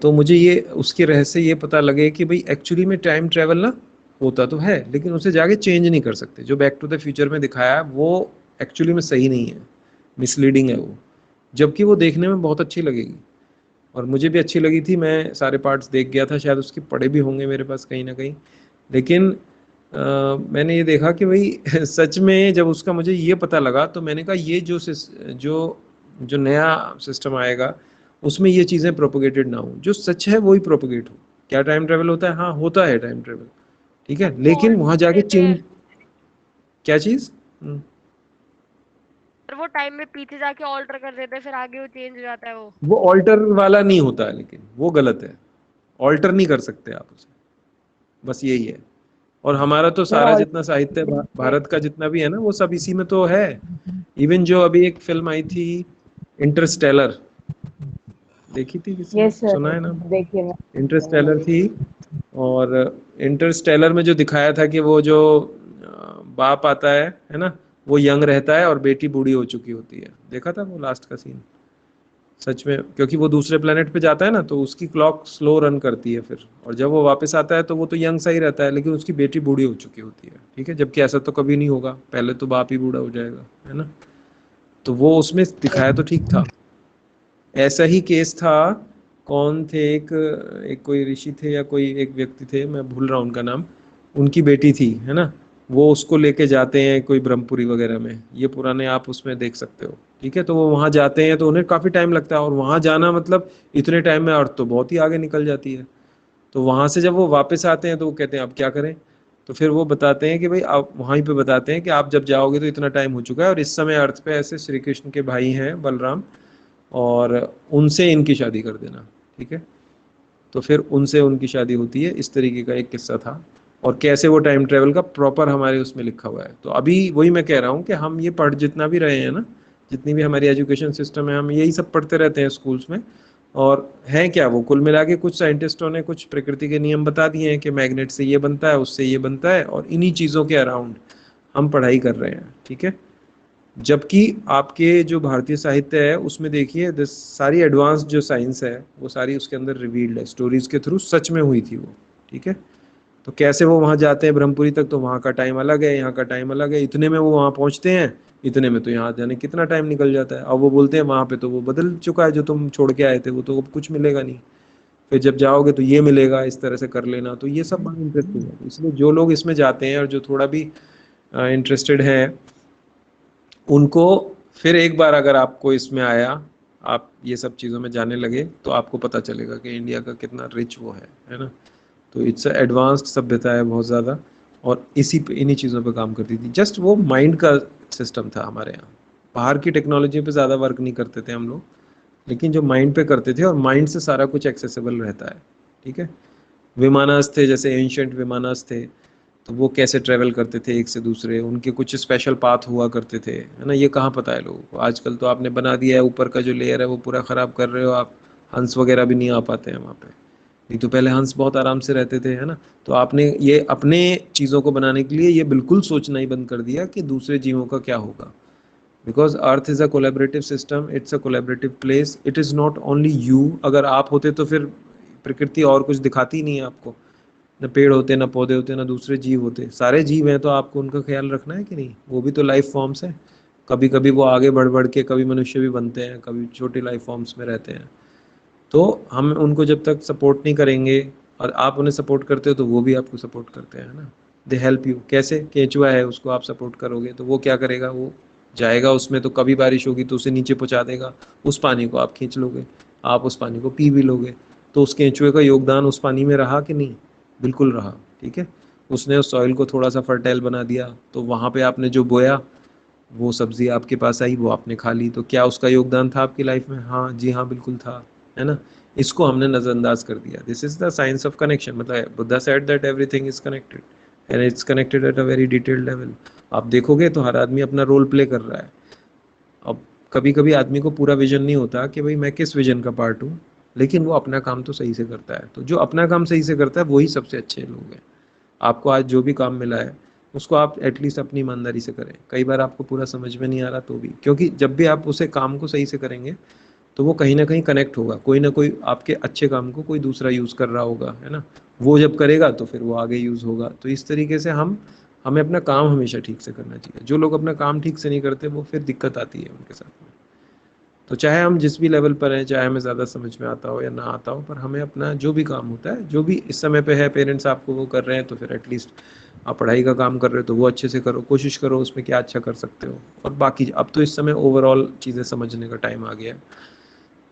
Speaker 1: तो मुझे ये उसके रहस्य ये पता लगे कि भाई एक्चुअली में टाइम ट्रेवल ना होता तो है, लेकिन उसे जाके चेंज नहीं कर सकते। जो बैक टू द फ्यूचर में दिखाया है वो एक्चुअली में सही नहीं है, मिसलीडिंग है वो, जबकि वो देखने में बहुत अच्छी लगेगी। और मुझे भी अच्छी लगी थी, मैं सारे पार्ट्स देख गया था, शायद उसके पड़े भी होंगे मेरे पास कहीं ना कहीं। लेकिन मैंने ये देखा कि भाई सच में जब उसका मुझे ये पता लगा, तो मैंने कहा ये जो जो नया सिस्टम आएगा, उसमें ये चीज़ें प्रोपोगेटेड ना हो, जो सच है वही प्रोपोगेट हो। क्या टाइम ट्रेवल होता है? हाँ, होता है टाइम ट्रेवल, ठीक है,
Speaker 3: वो
Speaker 1: लेकिन वहां जाके
Speaker 3: देते हैं,
Speaker 1: चेंज। क्या चीज़?
Speaker 3: और वो टाइम में पीछे जाके ऑल्टर कर देते हैं, फिर आगे वो चेंज हो जाता है वो।
Speaker 1: वो ऑल्टर वाला नहीं होता है, लेकिन वो गलत है। ऑल्टर नहीं कर सकते आप उसे, बस यही है। और हमारा तो
Speaker 2: सर
Speaker 1: सारा जितना साहित्य भारत का जितना भी है ना, वो सब इसी में तो है। इवन जो अभी एक फिल्म आई थी, इंटरस्टेलर, देखी थी किसी ने?
Speaker 2: यस सर,
Speaker 1: सुना है ना?
Speaker 2: देखिए मैंने
Speaker 1: इंटरस्टेलर थी,
Speaker 2: देखी।
Speaker 1: और इंटरस्टेलर में जो दिखाया था कि वो जो बाप आता है ना, वो यंग रहता है और बेटी बूढ़ी हो चुकी होती है। देखा था वो लास्ट का सीन? सच में, क्योंकि वो दूसरे प्लेनेट पे जाता है ना, तो उसकी क्लॉक स्लो रन करती है फिर, और जब वो वापस आता है तो वो तो यंग सा ही रहता है, लेकिन उसकी बेटी बूढ़ी हो चुकी होती है। ठीक है, जबकि ऐसा तो कभी नहीं होगा, पहले तो बाप ही बूढ़ा हो जाएगा, है ना? तो वो उसमें दिखाया तो ठीक था। ऐसा ही केस था, कौन थे, एक कोई ऋषि थे या कोई एक व्यक्ति थे, मैं भूल रहा हूँ उनका नाम। उनकी बेटी थी, है ना, वो उसको लेके जाते हैं कोई ब्रह्मपुरी वगैरह में, ये पुराने आप उसमें देख सकते हो। ठीक है, तो वो वहां जाते हैं तो उन्हें काफी टाइम लगता है, और वहां जाना मतलब इतने टाइम में अर्थ तो बहुत ही आगे निकल जाती है। तो वहां से जब वो वापस आते हैं तो वो कहते हैं अब क्या करें? तो फिर वो बताते हैं कि भाई, आप वहीं पे बताते हैं कि आप जब जाओगे तो इतना टाइम हो चुका है, और इस समय अर्थ पे ऐसे श्री कृष्ण के भाई हैं बलराम, और उनसे इनकी शादी कर देना। ठीक है, तो फिर उनसे उनकी शादी होती है। इस तरीके का एक किस्सा था, और कैसे वो टाइम ट्रेवल का प्रॉपर हमारे उसमें लिखा हुआ है। तो अभी वही मैं कह रहा हूँ कि हम ये पढ़ जितना भी रहे हैं ना, जितनी भी हमारी एजुकेशन सिस्टम है, हम यही सब पढ़ते रहते हैं स्कूल्स में। और है क्या वो, कुल मिला के कुछ साइंटिस्टों ने कुछ प्रकृति के नियम बता दिए हैं कि मैग्नेट से ये बनता है, उससे ये बनता है, और इन्हीं चीज़ों के अराउंड हम पढ़ाई कर रहे हैं। ठीक है, जबकि आपके जो भारतीय साहित्य है उसमें देखिए, सारी एडवांस जो साइंस है वो सारी उसके अंदर रिवील्ड है, स्टोरीज के थ्रू सच में हुई थी वो। ठीक है, तो कैसे वो वहां जाते हैं ब्रह्मपुरी तक, तो वहां का टाइम अलग है, यहाँ का टाइम अलग है, इतने में वो वहां पहुंचते हैं, इतने में तो यहाँ जाने कितना टाइम निकल जाता है। अब वो बोलते हैं वहां पे तो वो बदल चुका है, जो तुम छोड़ के आए थे वो तो अब कुछ मिलेगा नहीं, फिर जब जाओगे तो ये मिलेगा, इस तरह से कर लेना। तो ये सब बड़ा इंटरेस्टिंग है। इसलिए जो लोग इसमें जाते हैं और जो थोड़ा भी इंटरेस्टेड हैं, उनको फिर एक बार अगर आपको इसमें आया, आप ये सब चीज़ों में जाने लगे, तो आपको पता चलेगा कि इंडिया का कितना रिच वो है ना। तो इट्स एडवांस्ड सभ्यता है बहुत ज़्यादा, और इसी पे इन्हीं चीज़ों पे काम करती थी। जस्ट वो माइंड का सिस्टम था हमारे यहाँ। बाहर की टेक्नोलॉजी पे ज़्यादा वर्क नहीं करते थे हम लोग, लेकिन जो माइंड पे करते थे, और माइंड से सारा कुछ एक्सेसिबल रहता है। ठीक है, विमानस थे, जैसे एंशंट विमानस थे, तो वो कैसे ट्रेवल करते थे एक से दूसरे, उनके कुछ स्पेशल पाथ हुआ करते थे, है ना। ये कहाँ पता है लोगों को। आजकल तो आपने बना दिया है, ऊपर का जो लेयर है वो पूरा ख़राब कर रहे हो आप, हंस वगैरह भी नहीं आ पाते हैं वहाँ पे। नहीं तो पहले हंस बहुत आराम से रहते थे, है ना। तो आपने ये अपने चीज़ों को बनाने के लिए ये बिल्कुल सोचना ही बंद कर दिया कि दूसरे जीवों का क्या होगा। Because earth is a collaborative system, it's a collaborative place, it is not only you. अगर आप होते तो फिर प्रकृति और कुछ दिखाती ही नहीं है आपको, न पेड़ होते, न पौधे होते, न दूसरे जीव होते। सारे जीव हैं तो आपको उनका ख्याल रखना है कि नहीं। वो भी तो लाइफ फॉर्म्स हैं। कभी कभी वो आगे बढ़ बढ़ के कभी मनुष्य भी बनते हैं, कभी छोटे लाइफ फॉर्म्स में रहते हैं। तो हम उनको जब तक सपोर्ट नहीं करेंगे, और आप उन्हें सपोर्ट करते हो तो वो भी आपको सपोर्ट करते हैं ना। They help you. कैसे? केंचुआ है, उसको आप सपोर्ट करोगे तो वो क्या करेगा, वो जाएगा उसमें, तो कभी बारिश होगी तो उसे नीचे पहुंचा देगा, उस पानी को आप खींच लोगे, आप उस पानी को पी भी लोगे। तो उस केंचुए का योगदान उस पानी में रहा कि नहीं? बिल्कुल रहा। ठीक है, उसने उस सॉइल को थोड़ा सा फर्टाइल बना दिया, तो वहाँ पे आपने जो बोया, वो सब्जी आपके पास आई, वो आपने खा ली। तो क्या उसका योगदान था आपकी लाइफ में? हाँ जी हाँ, बिल्कुल था, है ना। इसको हमने नजरअंदाज कर दिया। This is the science of connection. मतलब Buddha said that everything is connected, and it's connected at a very detailed level. आप देखोगे तो हर आदमी अपना रोल प्ले कर रहा है। अब कभी कभी आदमी को पूरा विजन नहीं होता कि भाई मैं किस विजन का पार्ट हूँ, लेकिन वो अपना काम तो सही से करता है। तो जो अपना काम सही से करता है वही सबसे अच्छे लोग हैं। आपको आज जो भी काम मिला है, उसको आप एटलीस्ट अपनी ईमानदारी से करें। कई बार आपको पूरा समझ में नहीं आ रहा तो भी, क्योंकि जब भी आप उसे काम को सही से करेंगे, तो वो कहीं ना कहीं कनेक्ट होगा। कोई ना कोई आपके अच्छे काम को कोई दूसरा यूज़ कर रहा होगा, है ना। वो जब करेगा तो फिर वो आगे यूज़ होगा। तो इस तरीके से हमें अपना काम हमेशा ठीक से करना चाहिए। जो लोग अपना काम ठीक से नहीं करते, वो फिर दिक्कत आती है उनके साथ में। तो चाहे हम जिस भी लेवल पर हैं, चाहे हमें ज़्यादा समझ में आता हो या ना आता हो, पर हमें अपना जो भी काम होता है, जो भी इस समय पे है, पेरेंट्स आपको वो कर रहे हैं, तो फिर एटलीस्ट आप पढ़ाई का काम कर रहे हो तो वो अच्छे से करो, कोशिश करो उसमें क्या अच्छा कर सकते हो। और बाकी अब तो इस समय ओवरऑल चीज़ें समझने का टाइम आ गया है।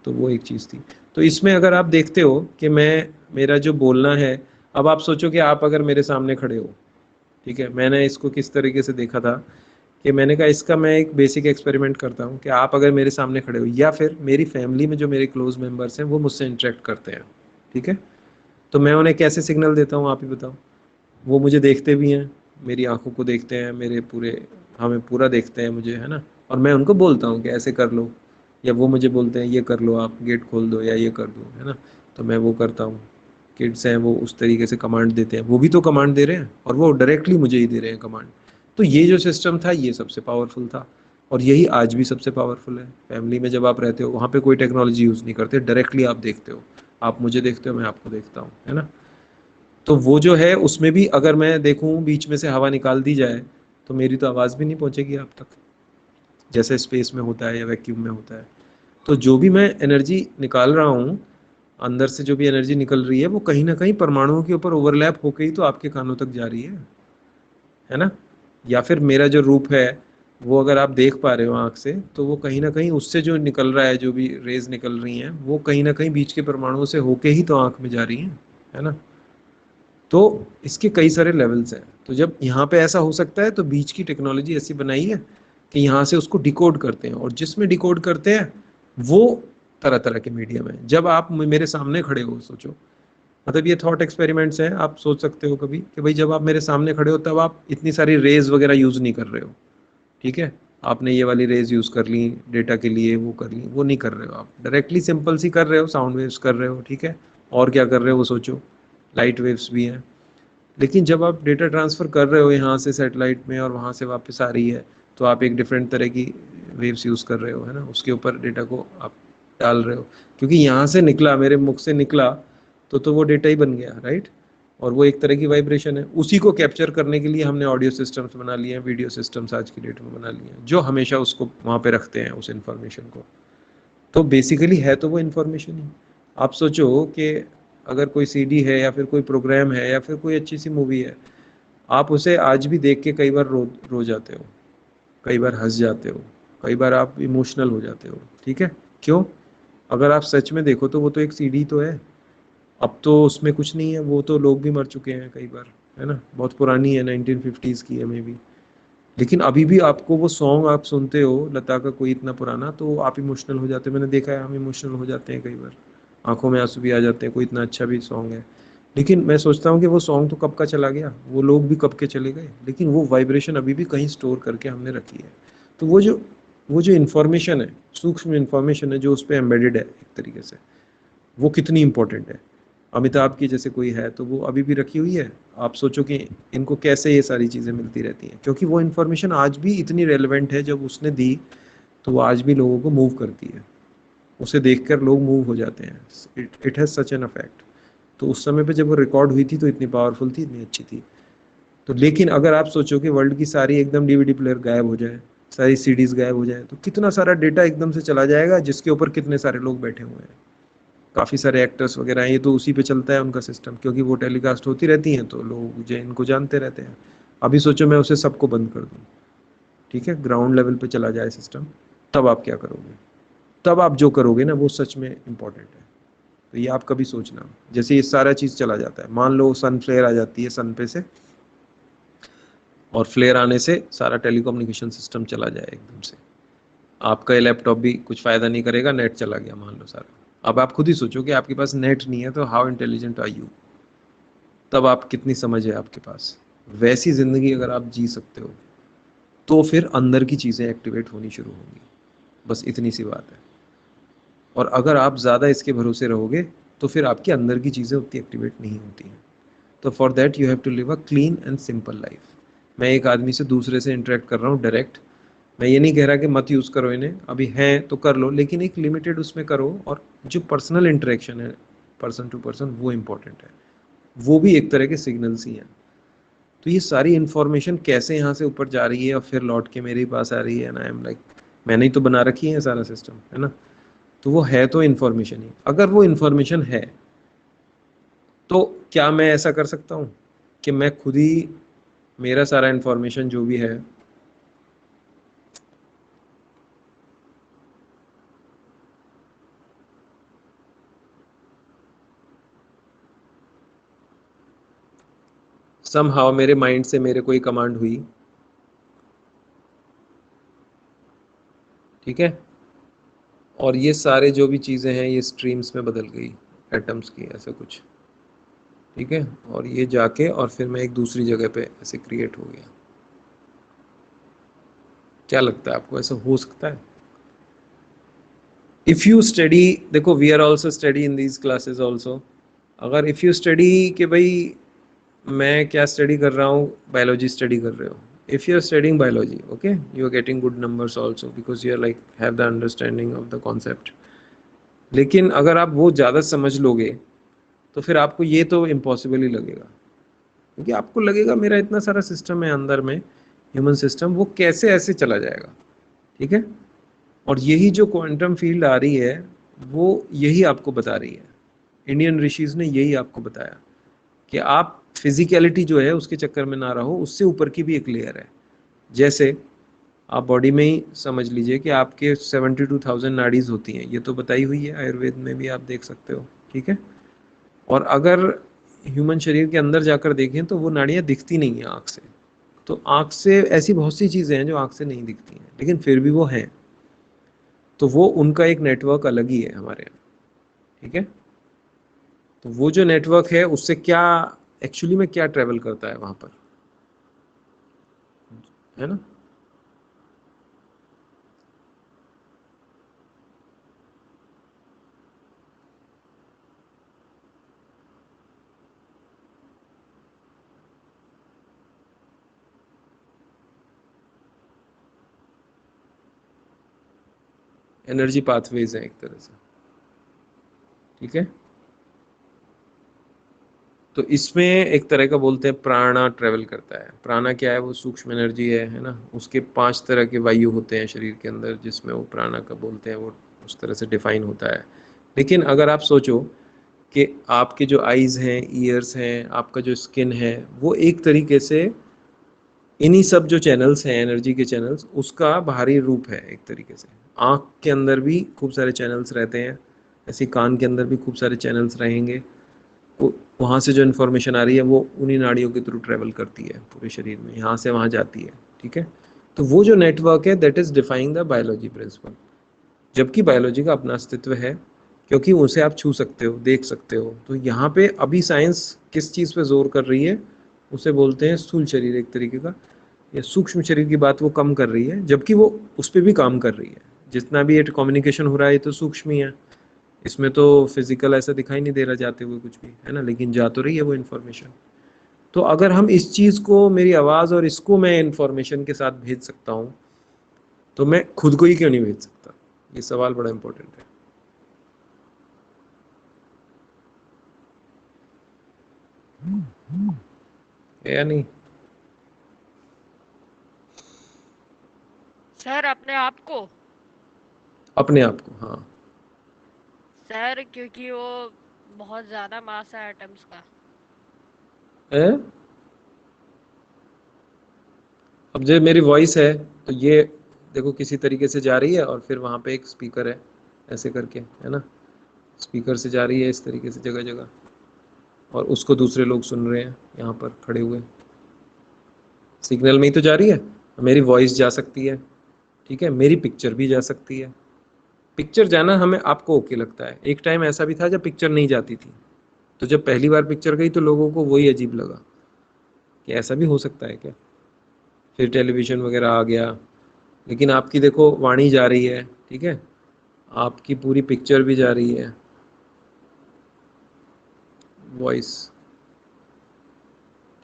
Speaker 1: तो वो एक चीज़ थी। तो इसमें अगर आप देखते हो कि मेरा जो बोलना है, अब आप सोचो कि आप अगर मेरे सामने खड़े हो, ठीक है, मैंने इसको किस तरीके से देखा था कि मैंने कहा इसका मैं एक बेसिक एक्सपेरिमेंट करता हूँ कि आप अगर मेरे सामने खड़े हो, या फिर मेरी फैमिली में जो मेरे क्लोज मेंबर्स हैं वो मुझसे इंटरेक्ट करते हैं, ठीक है, तो मैं उन्हें कैसे सिग्नल देता हूँ, आप ही बताओ। वो मुझे देखते भी हैं, मेरी आंखों को देखते हैं, मेरे पूरे हमें पूरा देखते हैं मुझे, है ना। और मैं उनको बोलता हूँ कि ऐसे कर लो, या वो मुझे बोलते हैं ये कर लो, आप गेट खोल दो या ये कर दो, है ना। तो मैं वो करता हूँ। किड्स हैं, वो उस तरीके से कमांड देते हैं, वो भी तो कमांड दे रहे हैं, और वो डायरेक्टली मुझे ही दे रहे हैं कमांड। तो ये जो सिस्टम था, ये सबसे पावरफुल था, और यही आज भी सबसे पावरफुल है। फैमिली में जब आप रहते हो, वहाँ पे कोई टेक्नोलॉजी यूज़ नहीं करते, डायरेक्टली आप देखते हो, आप मुझे देखते हो, मैं आपको देखता हूँ, है ना। तो वो जो है, उसमें भी अगर मैं देखूँ बीच में से हवा निकाल दी जाए, तो मेरी तो आवाज़ भी नहीं पहुँचेगी आप तक, जैसे स्पेस में होता है या वैक्यूम में होता है। तो जो भी मैं एनर्जी निकाल रहा हूँ, अंदर से जो भी एनर्जी निकल रही है, वो कहीं ना कहीं परमाणुओं के ऊपर ओवरलैप होकर ही तो आपके कानों तक जा रही है ना। या फिर मेरा जो रूप है, वो अगर आप देख पा रहे हो आँख से, तो वो कहीं ना कहीं उससे जो निकल रहा है, जो भी रेज निकल रही हैं, वो कहीं ना कहीं बीच के परमाणुओं से होके ही तो आँख में जा रही हैं, है ना। तो इसके कई सारे लेवल्स हैं। तो जब यहाँ पे ऐसा हो सकता है, तो बीच की टेक्नोलॉजी ऐसी बनाई है कि यहाँ से उसको डिकोड करते हैं, और जिसमें डिकोड करते हैं वो तरह तरह के मीडियम है। जब आप मेरे सामने खड़े हो, सोचो, मतलब ये थॉट एक्सपेरिमेंट्स हैं, आप सोच सकते हो कभी कि भाई जब आप मेरे सामने खड़े हो, तब आप इतनी सारी रेज वगैरह यूज नहीं कर रहे हो, ठीक है। आपने ये वाली रेज यूज कर ली डेटा के लिए, वो कर ली, वो नहीं कर रहे हो, आप डायरेक्टली सिंपल सी कर रहे हो, साउंड वेव्स कर रहे हो, ठीक है। और क्या कर रहे हो वो सोचो, लाइट वेव्स भी हैं। लेकिन जब आप डेटा ट्रांसफ़र कर रहे हो यहाँ से सैटेलाइट में, और वहाँ से वापस आ रही है, तो आप एक डिफरेंट तरह की वेव्स यूज़ कर रहे हो, है ना। उसके ऊपर डेटा को आप डाल रहे हो, क्योंकि यहाँ से निकला, मेरे मुख से निकला, तो वो डेटा ही बन गया, राइट। और वो एक तरह की वाइब्रेशन है। उसी को कैप्चर करने के लिए हमने ऑडियो सिस्टम्स बना लिए हैं, वीडियो सिस्टम्स आज की डेट में बना लिए हैं, जो हमेशा उसको वहाँ पे रखते हैं, उस इंफॉर्मेशन को। तो बेसिकली है तो वो इंफॉर्मेशन ही। आप सोचो कि अगर कोई सीडी है या फिर कोई प्रोग्राम है या फिर कोई अच्छी सी मूवी है, आप उसे आज भी देख के कई बार रो जाते हो, कई बार हंस जाते हो, कई बार आप इमोशनल हो जाते हो। ठीक है, क्यों? अगर आप सच में देखो तो वो तो एक सीडी तो है। अब तो उसमें कुछ नहीं है, वो तो लोग भी मर चुके हैं कई बार, है ना, बहुत पुरानी है, 1950s की है मे बी। लेकिन अभी भी आपको वो सॉन्ग आप सुनते हो लता का कोई इतना पुराना, तो आप इमोशनल हो जाते हैं। मैंने देखा है, हम इमोशनल हो जाते हैं कई बार, आंखों में आंसू भी आ जाते हैं, कोई इतना अच्छा भी सॉन्ग है। लेकिन मैं सोचता हूँ कि वो सॉन्ग तो कब का चला गया, वो लोग भी कब के चले गए, लेकिन वो वाइब्रेशन अभी भी कहीं स्टोर करके हमने रखी है। तो वो जो इन्फॉर्मेशन है, सूक्ष्म इन्फॉर्मेशन है जो उस पर एम्बेडेड है एक तरीके से, वो कितनी इंपॉर्टेंट है। अमिताभ की जैसे कोई है तो वो अभी भी रखी हुई है। आप सोचो कि इनको कैसे ये सारी चीज़ें मिलती रहती हैं, क्योंकि वो इन्फॉर्मेशन आज भी इतनी रेलेवेंट है, जब उसने दी तो वो आज भी लोगों को मूव करती है। उसे देखकर लोग मूव हो जाते हैं। It has such an affect. तो उस समय पे जब वो रिकॉर्ड हुई थी तो इतनी पावरफुल थी, इतनी अच्छी थी। तो लेकिन अगर आप सोचो कि वर्ल्ड की सारी एकदम डीवीडी प्लेयर गायब हो जाए, सारी सीडीज गायब हो जाए, तो कितना सारा डेटा एकदम से चला जाएगा, जिसके ऊपर कितने सारे लोग बैठे हुए हैं, काफ़ी सारे एक्टर्स वगैरह हैं, ये तो उसी पे चलता है उनका सिस्टम, क्योंकि वो टेलीकास्ट होती रहती हैं तो लोग जो इनको जानते रहते हैं। अभी सोचो मैं उसे सबको बंद कर दूँ, ठीक है, ग्राउंड लेवल पे चला जाए सिस्टम, तब आप क्या करोगे? तब आप जो करोगे ना वो सच में इम्पोर्टेंट है। तो ये आप कभी सोचना, जैसे ये सारा चीज़ चला जाता है, मान लो सन फ्लेयर आ जाती है सन पे से, और फ्लेयर आने से सारा टेलीकम्युनिकेशन सिस्टम चला जाए एकदम से, आपका ये लैपटॉप भी कुछ फ़ायदा नहीं करेगा, नेट चला गया मान लो सारा। अब आप खुद ही सोचो कि आपके पास नेट नहीं है तो हाउ इंटेलिजेंट आर यू? तब आप कितनी समझ है आपके पास? वैसी ज़िंदगी अगर आप जी सकते हो तो फिर अंदर की चीज़ें एक्टिवेट होनी शुरू होंगी, बस इतनी सी बात है। और अगर आप ज़्यादा इसके भरोसे रहोगे तो फिर आपके अंदर की चीज़ें उतनी एक्टिवेट नहीं होती हैं। तो for that you have to live a clean and simple life. मैं एक आदमी से दूसरे से इंटरेक्ट कर रहा हूँ डायरेक्ट, मैं ये नहीं कह रहा कि मत यूज़ करो इन्हें, अभी हैं तो कर लो, लेकिन एक लिमिटेड उसमें करो। और जो पर्सनल इंटरेक्शन है पर्सन टू पर्सन, वो इम्पोर्टेंट है, वो भी एक तरह के सिग्नल्स ही हैं। तो ये सारी इन्फॉर्मेशन कैसे यहाँ से ऊपर जा रही है और फिर लौट के मेरे पास आ रही है, एंड आई एम लाइक, मैंने ही तो बना रखी है सारा सिस्टम, है ना। तो वो है तो इन्फॉर्मेशन ही। अगर वो इन्फॉर्मेशन है तो क्या मैं ऐसा कर सकता हूँ कि मैं खुद ही मेरा सारा इन्फॉर्मेशन जो भी है, समहाउ मेरे माइंड से मेरे कोई कमांड हुई, ठीक है, और ये सारे जो भी चीज़ें हैं ये स्ट्रीम्स में बदल गई, एटम्स की, ऐसा कुछ, ठीक है, और ये जाके और फिर मैं एक दूसरी जगह पे ऐसे क्रिएट हो गया। क्या लगता है आपको, ऐसा हो सकता है? इफ़ यू स्टडी, देखो we are also study in these classes also, अगर इफ़ यू स्टडी कि भाई मैं क्या स्टडी कर रहा हूँ, बायोलॉजी स्टडी कर रहे हो, if you are studying biology, okay, you are getting good numbers also because you are like have the understanding of the concept. लेकिन अगर आप वो ज़्यादा समझ लोगे तो फिर आपको ये तो इम्पॉसिबल ही लगेगा, क्योंकि आपको लगेगा मेरा इतना सारा सिस्टम है अंदर में, ह्यूमन सिस्टम, वो कैसे ऐसे चला जाएगा, ठीक है। और यही जो क्वांटम फील्ड आ रही है वो यही आपको बता रही है, इंडियन ऋषिज ने यही आपको बताया कि आप फिजिकलिटी जो है उसके चक्कर में ना रहो, उससे ऊपर की भी एक लेयर है। जैसे आप बॉडी में ही समझ लीजिए कि आपके 72,000 नाड़ीज होती हैं, ये तो बताई हुई है, आयुर्वेद में भी आप देख सकते हो, ठीक है। और अगर ह्यूमन शरीर के अंदर जाकर देखें तो वो नाड़ियाँ दिखती नहीं है आँख से। तो आँख से ऐसी बहुत सी चीज़ें हैं जो आँख से नहीं दिखती हैं, लेकिन फिर भी वो हैं। तो वो उनका एक नेटवर्क अलग ही है हमारे यहाँ, ठीक है। तो वो जो नेटवर्क है उससे क्या एक्चुअली में क्या ट्रेवल करता है वहाँ पर, है ना। एनर्जी पाथवेज है एक तरह से, ठीक है। तो इसमें एक तरह का बोलते हैं प्राणा ट्रेवल करता है। प्राणा क्या है? वो सूक्ष्म एनर्जी है ना। उसके 5 तरह के वायु होते हैं शरीर के अंदर, जिसमें वो प्राणा का बोलते हैं, वो उस तरह से डिफाइन होता है। लेकिन अगर आप सोचो कि आपके जो आईज हैं, ईयर्स हैं, आपका जो स्किन है, वो एक तरीके से इन्हीं सब जो चैनल्स हैं, एनर्जी के चैनल्स, उसका बाहरी रूप है एक तरीके से। आँख के अंदर भी खूब सारे चैनल्स रहते हैं, ऐसे कान के अंदर भी खूब सारे चैनल्स रहेंगे। वहाँ से जो इन्फॉर्मेशन आ रही है वो उन्हीं नाड़ियों के थ्रू ट्रेवल करती है पूरे शरीर में, यहाँ से वहाँ जाती है। ठीक है, तो वो जो नेटवर्क है that is defying the biology principle. जबकि बायोलॉजी का अपना अस्तित्व है, क्योंकि उसे आप छू सकते हो, देख सकते हो। तो यहाँ पे अभी साइंस किस चीज़ पे जोर कर रही है? उसे बोलते हैं स्थूल शरीर एक तरीके का, या सूक्ष्म शरीर की बात वो कम कर रही है, जबकि वो उस पर भी काम कर रही है। जितना भी ये कम्युनिकेशन हो रहा है ये तो सूक्ष्म ही है, इसमें तो फिजिकल ऐसा दिखाई नहीं दे रहा जाते हुए कुछ भी, है ना, लेकिन जा तो रही है वो इन्फॉर्मेशन। तो अगर हम इस चीज़ को, मेरी आवाज़ और इसको मैं इन्फॉर्मेशन के साथ भेज सकता हूँ, तो मैं खुद को ही क्यों नहीं भेज सकता? ये सवाल बड़ा इंपॉर्टेंट है या नहीं?
Speaker 3: सर अपने आप को?
Speaker 1: अपने आप को, हाँ।
Speaker 3: सर क्योंकि वो बहुत ज्यादा मास है एटम्स का।
Speaker 1: है? अब जो मेरी वॉइस है, तो ये देखो किसी तरीके से जा रही है, और फिर वहाँ पे एक स्पीकर है ऐसे करके, है ना, स्पीकर से जा रही है इस तरीके से जगह जगह, और उसको दूसरे लोग सुन रहे हैं यहाँ पर खड़े हुए। सिग्नल में ही तो जा रही है। मेरी वॉइस जा सकती है, ठीक है, मेरी पिक्चर भी जा सकती है। पिक्चर जाना हमें, आपको ओके लगता है। एक टाइम ऐसा भी था जब पिक्चर नहीं जाती थी, तो जब पहली बार पिक्चर गई तो लोगों को वही अजीब लगा कि ऐसा भी हो सकता है क्या। फिर टेलीविज़न वगैरह आ गया, लेकिन आपकी देखो वाणी जा रही है, ठीक है, आपकी पूरी पिक्चर भी जा रही है, वॉइस,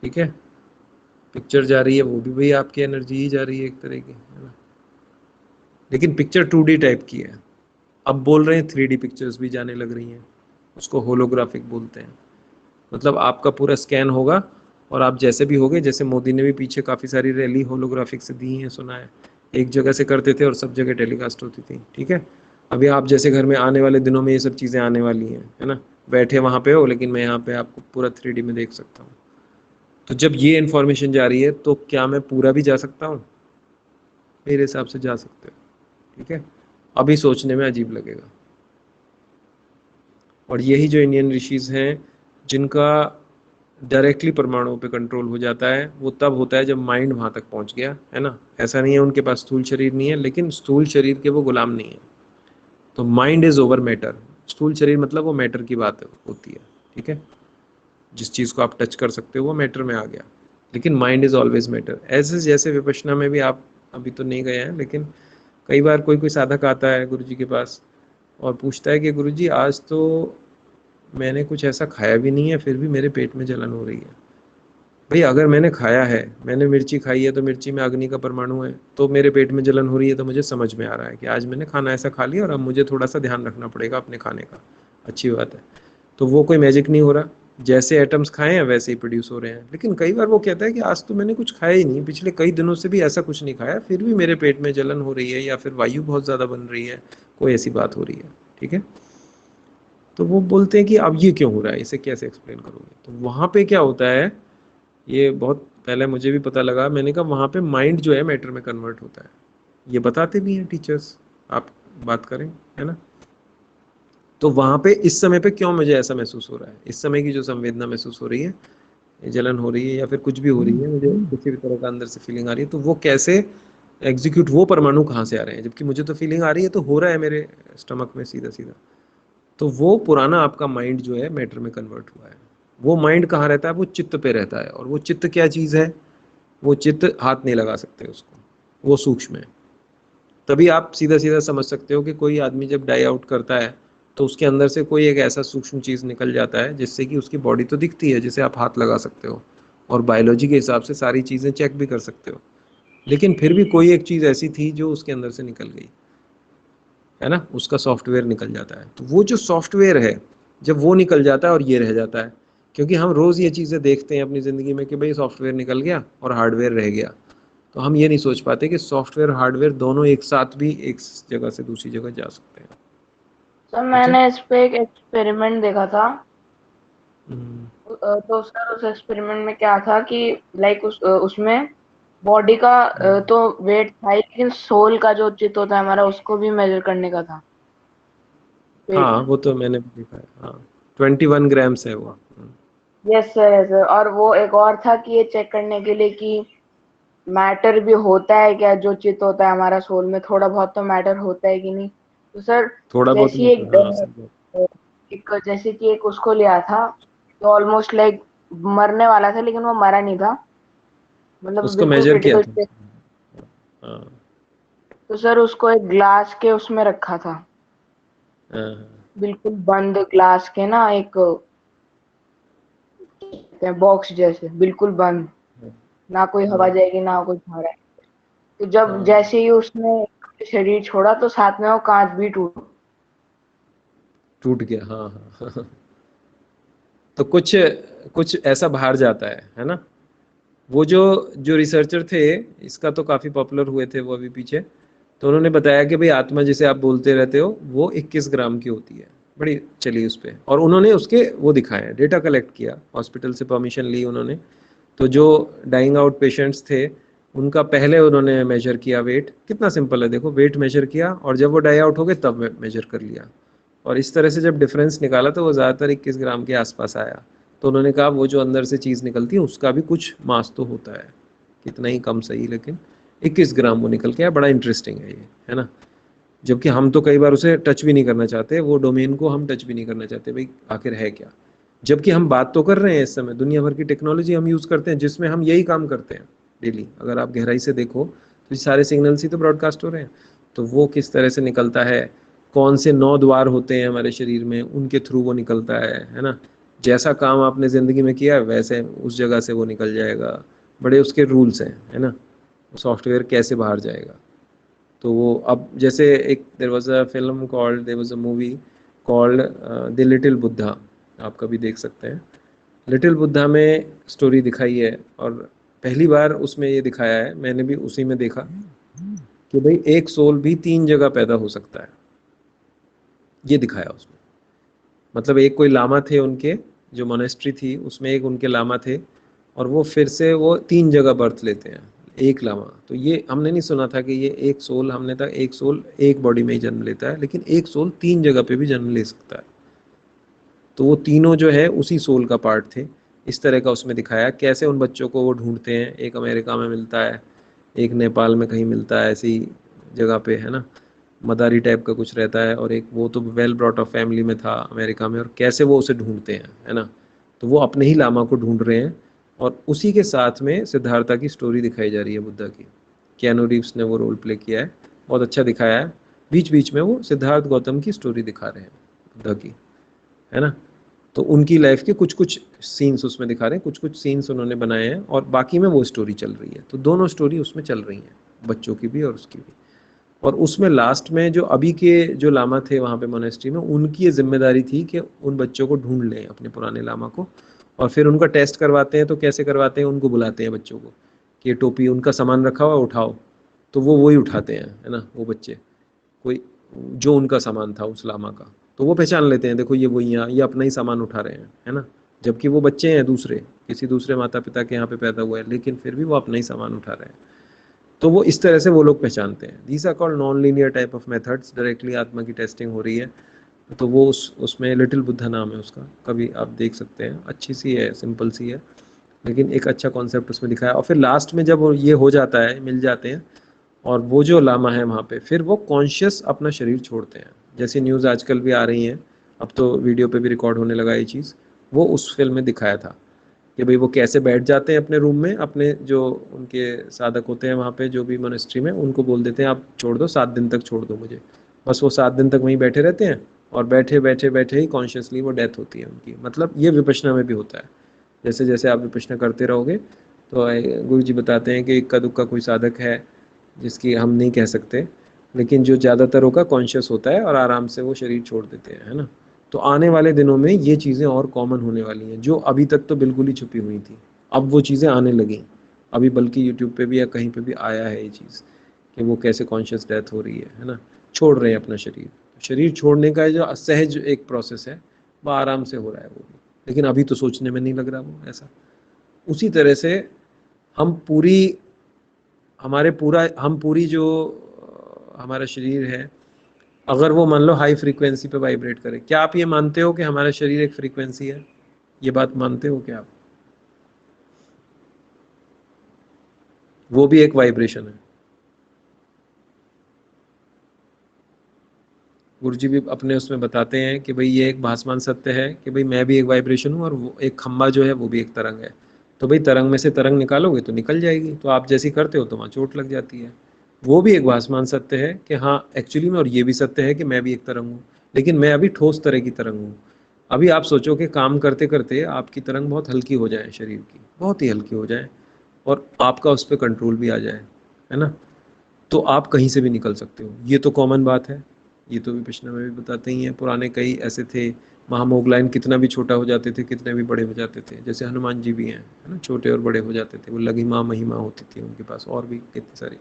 Speaker 1: ठीक है, पिक्चर जा रही है, वो भी भाई आपकी एनर्जी ही जा रही है एक तरह की, है ना। लेकिन पिक्चर 2D टाइप की है। अब बोल रहे हैं 3D पिक्चर्स भी जाने लग रही हैं, उसको होलोग्राफिक बोलते हैं। मतलब आपका पूरा स्कैन होगा और आप जैसे भी होगे, जैसे मोदी ने भी पीछे काफ़ी सारी रैली होलोग्राफिक से दी हैं, सुना है, एक जगह से करते थे और सब जगह टेलीकास्ट होती थी, ठीक है। अभी आप जैसे घर में आने वाले दिनों में ये सब चीज़ें आने वाली हैं, है ना, बैठे वहाँ पे हो, लेकिन मैं यहाँ पे आपको पूरा 3D में देख सकता हूँ। तो जब ये इन्फॉर्मेशन जा रही है तो क्या मैं पूरा भी जा सकता हूँ? मेरे हिसाब से जा सकते हो, ठीक है। अभी सोचने में अजीब लगेगा। और यही जो इंडियन ऋषिज हैं, जिनका डायरेक्टली परमाणुओं पे कंट्रोल हो जाता है, वो तब होता है जब माइंड वहाँ तक पहुँच गया, है ना। ऐसा नहीं है उनके पास स्थूल शरीर नहीं है, लेकिन स्थूल शरीर के वो गुलाम नहीं है। तो माइंड इज ओवर मैटर। स्थूल शरीर मतलब वो मैटर की बात होती है, ठीक है। जिस चीज़ को आप टच कर सकते हो वो मैटर में आ गया, लेकिन माइंड इज ऑलवेज मैटर। ऐसे जैसे विपश्यना में भी, आप अभी तो नहीं गए हैं, लेकिन कई बार कोई कोई साधक आता है गुरु जी के पास और पूछता है कि गुरु जी आज तो मैंने कुछ ऐसा खाया भी नहीं है, फिर भी मेरे पेट में जलन हो रही है। भाई अगर मैंने खाया है, मैंने मिर्ची खाई है, तो मिर्ची में अग्नि का परमाणु है, तो मेरे पेट में जलन हो रही है, तो मुझे समझ में आ रहा है कि आज मैंने खाना ऐसा खा लिया और अब मुझे थोड़ा सा ध्यान रखना पड़ेगा अपने खाने का। अच्छी बात है। तो वो कोई मैजिक नहीं हो रहा, जैसे एटम्स खाए हैं वैसे ही प्रोड्यूस हो रहे हैं। लेकिन कई बार वो कहता है कि आज तो मैंने कुछ खाया ही नहीं, पिछले कई दिनों से भी ऐसा कुछ नहीं खाया, फिर भी मेरे पेट में जलन हो रही है, या फिर वायु बहुत ज़्यादा बन रही है, कोई ऐसी बात हो रही है, ठीक है। तो वो बोलते हैं कि अब ये क्यों हो रहा है, इसे कैसे एक्सप्लेन करोगे? तो वहाँ पे क्या होता है, ये बहुत पहले मुझे भी पता लगा। मैंने कहा वहाँ पे माइंड जो है मैटर में कन्वर्ट होता है। ये बताते भी हैं टीचर्स, आप बात करें, है ना। तो वहाँ पे इस समय पे क्यों मुझे ऐसा महसूस हो रहा है, इस समय की जो संवेदना महसूस हो रही है, जलन हो रही है या फिर कुछ भी हो रही है, मुझे किसी भी तरह का अंदर से फीलिंग आ रही है, तो वो कैसे एग्जीक्यूट, वो परमाणु कहाँ से आ रहे हैं, जबकि मुझे तो फीलिंग आ रही है, तो हो रहा है मेरे स्टमक में सीधा सीधा। तो वो पुराना आपका माइंड जो है मैटर में कन्वर्ट हुआ है। वो माइंड कहाँ रहता है? वो चित्त पे रहता है। और वो चित्त क्या चीज़ है? वो चित्त हाथ नहीं लगा सकते उसको, वो सूक्ष्म है। तभी आप सीधा सीधा समझ सकते हो कि कोई आदमी जब डाई आउट करता है तो उसके अंदर से कोई एक ऐसा सूक्ष्म चीज़ निकल जाता है जिससे कि उसकी बॉडी तो दिखती है, जिसे आप हाथ लगा सकते हो और बायोलॉजी के हिसाब से सारी चीज़ें चेक भी कर सकते हो, लेकिन फिर भी कोई एक चीज़ ऐसी थी जो उसके अंदर से निकल गई, है ना, उसका सॉफ्टवेयर निकल जाता है। तो वो जो सॉफ्टवेयर है, जब वो निकल जाता है और ये रह जाता है, क्योंकि हम रोज ये चीजें देखते हैं अपनी जिंदगी में कि भाई सॉफ्टवेयर निकल गया और हार्डवेयर रह गया, तो हम ये नहीं सोच पाते कि सॉफ्टवेयर हार्डवेयर दोनों एक साथ भी एक जगह से दूसरी जगह जा सकते हैं।
Speaker 2: सर
Speaker 1: ठीक है।
Speaker 2: मैंने इस पे एक एक्सपेरिमेंट देखा था।
Speaker 1: हम्म,
Speaker 2: तो सर उस एक्सपेरिमेंट में क्या था कि लाइक उसमें बॉडी का
Speaker 1: हम्म।
Speaker 2: तो वेट था ही, लेकिन सोल का जो चित्त होता है हमारा उसको भी मेजर करने का था
Speaker 1: हाँ,
Speaker 2: वेट।
Speaker 1: वो तो मैंने भी देखा है। हाँ, 21 ग्राम्स है वो।
Speaker 2: Yes sir, yes sir. और वो एक और था कि ये चेक करने के लिए कि मैटर भी होता है क्या, जो चित्त होता है हमारा सोल में थोड़ा बहुत तो मैटर होता है कि नहीं। तो सर
Speaker 1: थोड़ा बहुत
Speaker 2: जैसी
Speaker 1: मतलब, हाँ सही बात।
Speaker 2: एक जैसे कि एक उसको लिया था, तो ऑलमोस्ट लाइक मरने वाला था, लेकिन वो मरा नहीं था, मतलब
Speaker 1: उसको
Speaker 2: बिल्कुल
Speaker 1: मेजर किया
Speaker 2: क्रिटिकल
Speaker 1: था।
Speaker 2: स्टेज।
Speaker 1: हाँ।
Speaker 2: तो सर उसको एक ग्लास के उसमें रखा था,
Speaker 1: हाँ।
Speaker 2: बिल्कुल बंद ग्लास के ना, एक बॉक्स जैसे बिल्कुल बंद, ना कोई हवा
Speaker 1: हाँ।
Speaker 2: जाएगी ना कोई बाहर आएगी। तो जब
Speaker 1: हाँ,
Speaker 2: जैसे ही उसने शरीर छोड़ा तो साथ में वो कांच भी टूट।
Speaker 1: टूट गया। हाँ हाँ हाँ। तो कुछ कुछ ऐसा बाहर जाता है ना। वो जो जो रिसर्चर थे, इसका तो काफी पॉपुलर हुए थे वो अभी पीछे, तो उन्होंने बताया कि भाई आत्मा जिसे आप बोलते रहते हो वो 21 ग्राम की होती है। बड़ी चली उस पे, और उन्होंने उसके वो दिखाए, डेटा कलेक्ट किया, हॉस्पिटल से परमिशन ली उन्होंने। तो जो डाइंग आउट पेशेंट्स थे, उनका पहले उन्होंने मेजर किया वेट, कितना सिंपल है देखो, वेट मेजर किया और जब वो डाई आउट हो गए तब मेजर कर लिया। और इस तरह से जब डिफरेंस निकाला तो वो ज़्यादातर 21 ग्राम के आसपास आया। तो उन्होंने कहा वो जो अंदर से चीज़ निकलती है उसका भी कुछ मास तो होता है, कितना ही कम सही, लेकिन 21 ग्राम वो निकल के आया। बड़ा इंटरेस्टिंग है ये, है ना। जबकि हम तो कई बार उसे टच भी नहीं करना चाहते, वो डोमेन को हम टच भी नहीं करना चाहते, भाई आखिर है क्या। जबकि हम बात तो कर रहे हैं, इस समय दुनिया भर की टेक्नोलॉजी हम यूज़ करते हैं जिसमें हम यही काम करते हैं डेली। अगर आप गहराई से देखो तो ये सारे सिग्नल्स ही तो ब्रॉडकास्ट हो रहे हैं। तो वो किस तरह से निकलता है, कौन से 9 द्वार होते हैं हमारे शरीर में, उनके थ्रू वो निकलता है ना। जैसा काम आपने ज़िंदगी में किया वैसे उस जगह से वो निकल जाएगा। बड़े उसके रूल्स हैं, है ना। सॉफ्टवेयर कैसे बाहर जाएगा। तो वो अब जैसे एक there was a film called, there was a movie called the little Buddha, आप कभी देख सकते हैं। लिटिल बुद्धा में स्टोरी दिखाई है, और पहली बार उसमें ये दिखाया है, मैंने भी उसी में देखा कि भाई एक सोल भी 3 जगह पैदा हो सकता है। ये दिखाया उसमें। मतलब एक कोई लामा थे उनके, जो मोनेस्ट्री थी उसमें एक उनके लामा थे, और वो फिर से वो 3 जगह बर्थ लेते हैं। एक लामा, तो ये हमने नहीं सुना था कि ये एक सोल, हमने था एक सोल एक बॉडी में ही जन्म लेता है, लेकिन एक सोल 3 जगह पे भी जन्म ले सकता है। तो वो तीनों जो है उसी सोल का पार्ट थे। इस तरह का उसमें दिखाया कैसे उन बच्चों को वो ढूंढते हैं, एक अमेरिका में मिलता है, एक नेपाल में कहीं मिलता है, ऐसी जगह पे, है ना। मदारी टाइप का कुछ रहता है, और एक वो तो वेल ब्रॉट अप फैमिली में था अमेरिका में, और कैसे वो उसे ढूंढते हैं, है ना। तो वो अपने ही लामा को ढूंढ रहे हैं, और उसी के साथ में सिद्धार्था की स्टोरी दिखाई जा रही है, बुद्धा की। कियानू रीव्स ने वो रोल प्ले किया है, बहुत अच्छा दिखाया है। बीच बीच में वो सिद्धार्थ गौतम की स्टोरी दिखा रहे हैं, बुद्धा की, है ना। तो उनकी लाइफ के कुछ कुछ सीन्स उसमें दिखा रहे हैं, कुछ कुछ सीन्स उन्होंने बनाए हैं, और बाकी में वो स्टोरी चल रही है। तो दोनों स्टोरी उसमें चल रही हैं, बच्चों की भी और उसकी भी। और उसमें लास्ट में जो अभी के जो लामा थे वहाँ पे मोनेस्ट्री में, उनकी ये जिम्मेदारी थी कि उन बच्चों को ढूंढ लें, अपने पुराने लामा को, और फिर उनका टेस्ट करवाते हैं। तो कैसे करवाते हैं, उनको बुलाते हैं बच्चों को कि ये टोपी उनका सामान रखा हुआ उठाओ, तो वो वही उठाते हैं, है ना, वो बच्चे, कोई जो उनका सामान था उस लामा का। तो वो पहचान लेते हैं, देखो ये वही, यहाँ ये अपना ही सामान उठा रहे हैं, है ना। जबकि वो बच्चे हैं दूसरे, किसी दूसरे माता पिता के यहाँ पे पैदा हुए हैं, लेकिन फिर भी वो अपना ही सामान उठा रहे हैं। तो वो इस तरह से वो लोग पहचानते हैं। These are called non linear type of methods, directly आत्मा की टेस्टिंग हो रही है। तो वो उसमें लिटिल बुद्धा नाम है उसका, कभी आप देख सकते हैं, अच्छी सी है, सिंपल सी है, लेकिन एक अच्छा कॉन्सेप्ट उसमें दिखाया। और फिर लास्ट में जब ये हो जाता है, मिल जाते हैं, और वो जो लामा है वहाँ पे, फिर वो कॉन्शियस अपना शरीर छोड़ते हैं। जैसे न्यूज़ आजकल भी आ रही हैं, अब तो वीडियो पे भी रिकॉर्ड होने लगा ये चीज़, वो उस फिल्म में दिखाया था कि भाई वो कैसे बैठ जाते हैं अपने रूम में, अपने जो उनके साधक होते हैं वहाँ पे, जो भी मोनेस्ट्री में, उनको बोल देते हैं आप छोड़ दो, 7 दिन तक छोड़ दो मुझे। बस वो 7 दिन तक वहीं बैठे रहते हैं, और बैठे बैठे बैठे ही कॉन्शियसली वो डेथ होती है उनकी। मतलब ये विपश्यना में भी होता है। जैसे जैसे आप विपश्यना करते रहोगे, तो गुरु जी बताते हैं कि इक्का दुक्का कोई साधक है जिसकी हम नहीं कह सकते, लेकिन जो ज़्यादातर होगा कॉन्शियस होता है और आराम से वो शरीर छोड़ देते हैं, है ना। तो आने वाले दिनों में ये चीज़ें और कॉमन होने वाली हैं, जो अभी तक तो बिल्कुल ही छुपी हुई थी, अब वो चीज़ें आने लगी। अभी बल्कि यूट्यूब पे भी या कहीं पे भी आया है ये चीज़ कि वो कैसे कॉन्शियस डेथ हो रही है ना, छोड़ रहे हैं अपना शरीर। शरीर छोड़ने का जो असहज एक प्रोसेस है वो आराम से हो रहा है वो भी, लेकिन अभी तो सोचने में नहीं लग रहा वो ऐसा। उसी तरह से हम पूरी हम पूरी जो हमारा शरीर है, अगर वो मान लो हाई फ्रीक्वेंसी पे वाइब्रेट करे, क्या आप ये मानते हो कि हमारा शरीर एक फ्रीक्वेंसी है? ये बात मानते हो क्या आप? वो भी एक वाइब्रेशन है। गुरुजी भी अपने उसमें बताते हैं कि भाई ये एक भासमान सत्य है कि भाई मैं भी एक वाइब्रेशन हूँ, और वो एक खंबा जो है वो भी एक तरंग है। तो भाई तरंग में से तरंग निकालोगे तो निकल जाएगी, तो आप जैसी करते हो तो वहाँ चोट लग जाती है। वो भी एक भासमान सत्य है कि हाँ एक्चुअली में, और ये भी सत्य है कि मैं भी एक तरंग हूँ, लेकिन मैं अभी ठोस तरह की तरंग हूँ। अभी आप सोचो कि काम करते करते आपकी तरंग बहुत हल्की हो जाए, शरीर की बहुत ही हल्की हो जाए, और आपका उस पर कंट्रोल भी आ जाए, है ना, तो आप कहीं से भी निकल सकते हो। ये तो कॉमन बात है, ये तो विपश्यना में भी बताते ही हैं। पुराने कई ऐसे थे, महामोगलाइन कितना भी छोटा हो जाते थे, कितने भी बड़े हो जाते थे, जैसे हनुमान जी भी हैं, है ना, छोटे और बड़े हो जाते थे, वो लघिमा महिमा होती थी उनके पास, और भी कितनी सारी।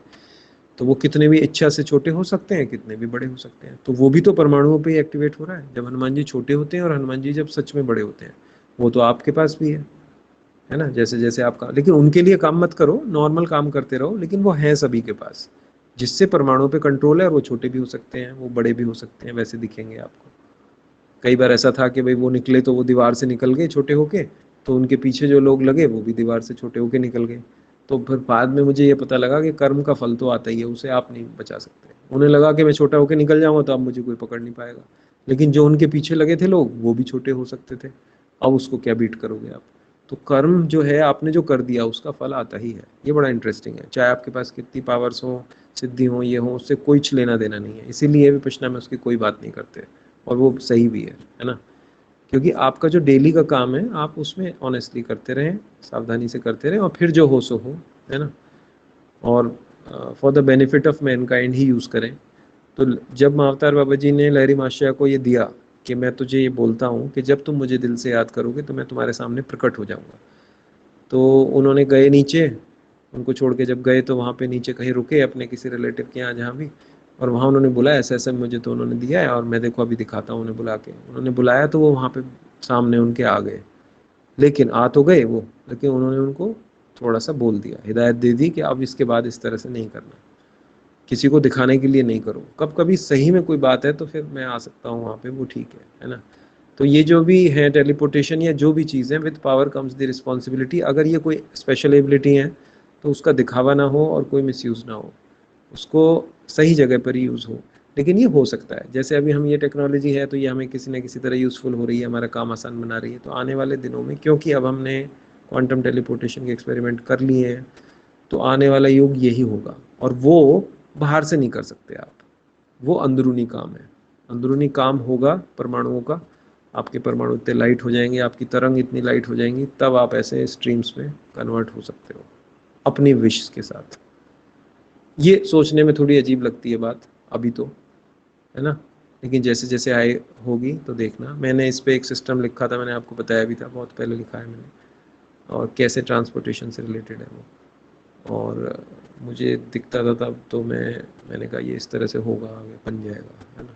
Speaker 1: तो वो कितने भी इच्छा से छोटे हो सकते हैं, कितने भी बड़े हो सकते हैं, तो वो भी तो परमाणुओं पे एक्टिवेट हो रहा है। जब हनुमान जी छोटे होते हैं और हनुमान जी जब सच में बड़े होते हैं, वो तो आपके पास भी है ना। जैसे जैसे आपका, लेकिन उनके लिए काम मत करो, नॉर्मल काम करते रहो, लेकिन वो हैं सभी के पास, जिससे परमाणु पे कंट्रोल है। और वो छोटे भी हो सकते हैं, वो बड़े भी हो सकते हैं, वैसे दिखेंगे आपको। कई बार ऐसा था कि भाई वो निकले तो वो दीवार से निकल गए छोटे होके, तो उनके पीछे जो लोग लगे वो भी दीवार से छोटे होके निकल गए। तो फिर बाद में मुझे ये पता लगा कि कर्म का फल तो आता ही है, उसे आप नहीं बचा सकते। उन्हें लगा कि मैं छोटा होके निकल जाऊंगा तो अब मुझे कोई पकड़ नहीं पाएगा, लेकिन जो उनके पीछे लगे थे लोग, वो भी छोटे हो सकते थे। अब उसको क्या बीट करोगे आप? तो कर्म जो है, आपने जो कर दिया उसका फल आता ही है। ये बड़ा इंटरेस्टिंग है, चाहे आपके पास कितनी पावर्स हो, सिद्धि हो, ये हो, उससे कुछ लेना देना नहीं है। इसीलिए विपश्यना में उसकी कोई बात नहीं करते, और वो सही भी है ना। क्योंकि आपका जो डेली का काम है, आप उसमें ऑनेस्टली करते रहें, सावधानी से करते रहें, और फिर जो हो सो हो, है ना। और for the benefit of Mankind he use करें। तो जब महाअवतार बाबा जी ने लहरी महाशया को ये दिया कि मैं तुझे ये बोलता हूँ कि जब तुम मुझे दिल से याद करोगे तो मैं तुम्हारे सामने प्रकट हो जाऊँगा, तो उन्होंने गए नीचे, उनको छोड़ के जब गए तो वहाँ पे नीचे कहीं रुके अपने किसी रिलेटिव के यहाँ जहाँ भी, और वहाँ उन्होंने बोला ऐसा ऐसा मुझे तो उन्होंने दिया है, और मैं देखो अभी दिखाता हूँ। उन्हें बुला के, उन्होंने बुलाया तो वो वहाँ पे सामने उनके आ गए, लेकिन आ तो गए वो, लेकिन उन्होंने उनको थोड़ा सा बोल दिया, हिदायत दे दी कि अब इसके बाद इस तरह से नहीं करना, किसी को दिखाने के लिए नहीं करो। कब कभी सही में कोई बात है तो फिर मैं आ सकता हूँ वहाँ पे, वो ठीक है ना। तो ये जो भी है टेलीपोर्टेशन या जो भी चीज़ है, with power comes the responsibility. अगर ये कोई स्पेशल एबिलिटी है तो उसका दिखावा ना हो और कोई मिसयूज़ ना हो, उसको सही जगह पर ही यूज़ हो। लेकिन ये हो सकता है, जैसे अभी हम ये टेक्नोलॉजी है तो ये हमें किसी न किसी तरह यूज़फुल हो रही है, हमारा काम आसान बना रही है। तो आने वाले दिनों में, क्योंकि अब हमने क्वांटम टेलीपोर्टेशन के एक्सपेरिमेंट कर लिए हैं, तो आने वाला युग यही होगा। और वो बाहर से नहीं कर सकते आप, वो अंदरूनी काम है। अंदरूनी काम होगा परमाणुओं का। आपके परमाणु इतने लाइट हो जाएंगे, आपकी तरंग इतनी लाइट हो जाएंगी, तब आप ऐसे स्ट्रीम्स में कन्वर्ट हो सकते हो अपनी विश के साथ। ये सोचने में थोड़ी अजीब लगती है बात अभी तो, है ना, लेकिन जैसे जैसे आए होगी तो देखना। मैंने इस पे एक सिस्टम लिखा था, मैंने आपको बताया भी था, बहुत पहले लिखा है मैंने, और कैसे ट्रांसपोर्टेशन से रिलेटेड है वो। और मुझे दिखता था तब, तो मैंने कहा ये इस तरह से होगा, आगे बन जाएगा, है ना।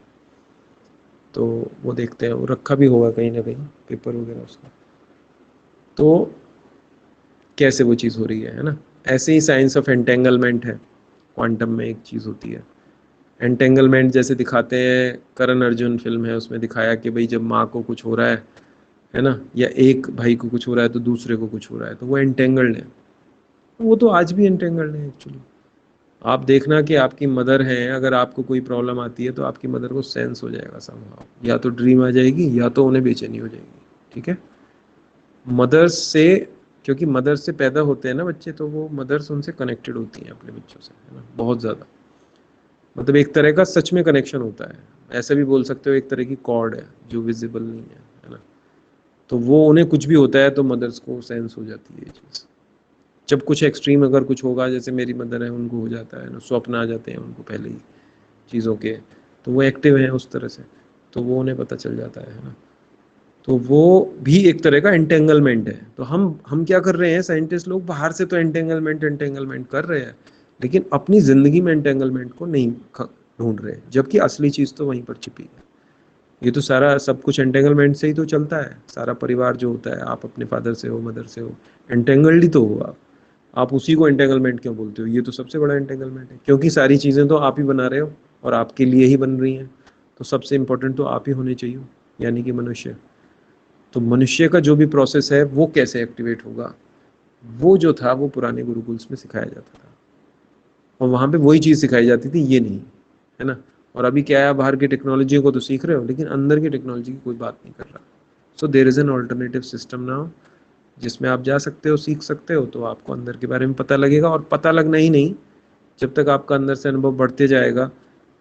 Speaker 1: तो वो देखते हैं, वो रखा भी होगा कहीं ना कहीं पेपर वगैरह उसका, तो कैसे वो चीज़ हो रही है ना। ऐसे ही साइंस ऑफ एंटेंगलमेंट है, क्वांटम में एक चीज़ होती है एंटेंगलमेंट। जैसे दिखाते हैं, करण अर्जुन फिल्म है, उसमें दिखाया कि भाई जब माँ को कुछ हो रहा है ना, या एक भाई को कुछ हो रहा है तो दूसरे को कुछ हो रहा है, तो वो एंटेंगल्ड है। वो तो आज भी एंटेंगल्ड है एक्चुअली। आप देखना कि आपकी मदर है, अगर आपको कोई प्रॉब्लम आती है तो आपकी मदर को सेंस हो जाएगा समहाउ, या तो ड्रीम आ जाएगी या तो उन्हें बेचैनी हो जाएगी, ठीक है। मदर्स से, क्योंकि मदर्स से पैदा होते हैं ना बच्चे, तो वो मदर्स उनसे कनेक्टेड होती हैं अपने बच्चों से, है ना, बहुत ज़्यादा। मतलब एक तरह का सच में कनेक्शन होता है, ऐसा भी बोल सकते हो, एक तरह की कॉर्ड है जो विजिबल नहीं है ना। तो वो उन्हें कुछ भी होता है तो मदर्स को सेंस हो जाती है ये चीज़। जब कुछ एक्सट्रीम अगर कुछ होगा, जैसे मेरी मदर है, उनको हो जाता है ना, स्वप्न आ जाते हैं उनको पहले ही चीज़ों के, तो वो एक्टिव हैं उस तरह से, तो वो उन्हें पता चल जाता है ना। तो वो भी एक तरह का एंटेंगलमेंट है। तो हम क्या कर रहे हैं, साइंटिस्ट लोग बाहर से तो एंटेंगलमेंट कर रहे हैं, लेकिन अपनी जिंदगी में एंटेंगलमेंट को नहीं ढूंढ रहे, जबकि असली चीज तो वहीं पर छिपी है। ये तो सारा सब कुछ एंटेंगलमेंट से ही तो चलता है। सारा परिवार जो होता है, आप अपने फादर से हो, मदर से हो, एंटेंगल्ड ही तो हो आप उसी को एंटेंगलमेंट क्यों बोलते हो? ये तो सबसे बड़ा एंटेंगलमेंट है, क्योंकि सारी चीजें तो आप ही बना रहे हो और आपके लिए ही बन रही हैं। तो सबसे इंपॉर्टेंट तो आप ही होने चाहिए, यानी कि मनुष्य। तो मनुष्य का जो भी प्रोसेस है वो कैसे एक्टिवेट होगा, वो जो था वो पुराने गुरुकुल्स में सिखाया जाता था, और वहां पे वही चीज सिखाई जाती थी, ये नहीं, है ना। और अभी क्या है, बाहर की टेक्नोलॉजी को तो सीख रहे हो, लेकिन अंदर की टेक्नोलॉजी की कोई बात नहीं कर रहा। So there is an alternative system now, जिसमें आप जा सकते हो, सीख सकते हो, तो आपको अंदर के बारे में पता लगेगा। और पता लगना ही नहीं, जब तक आपका अंदर से अनुभव बढ़ते जाएगा,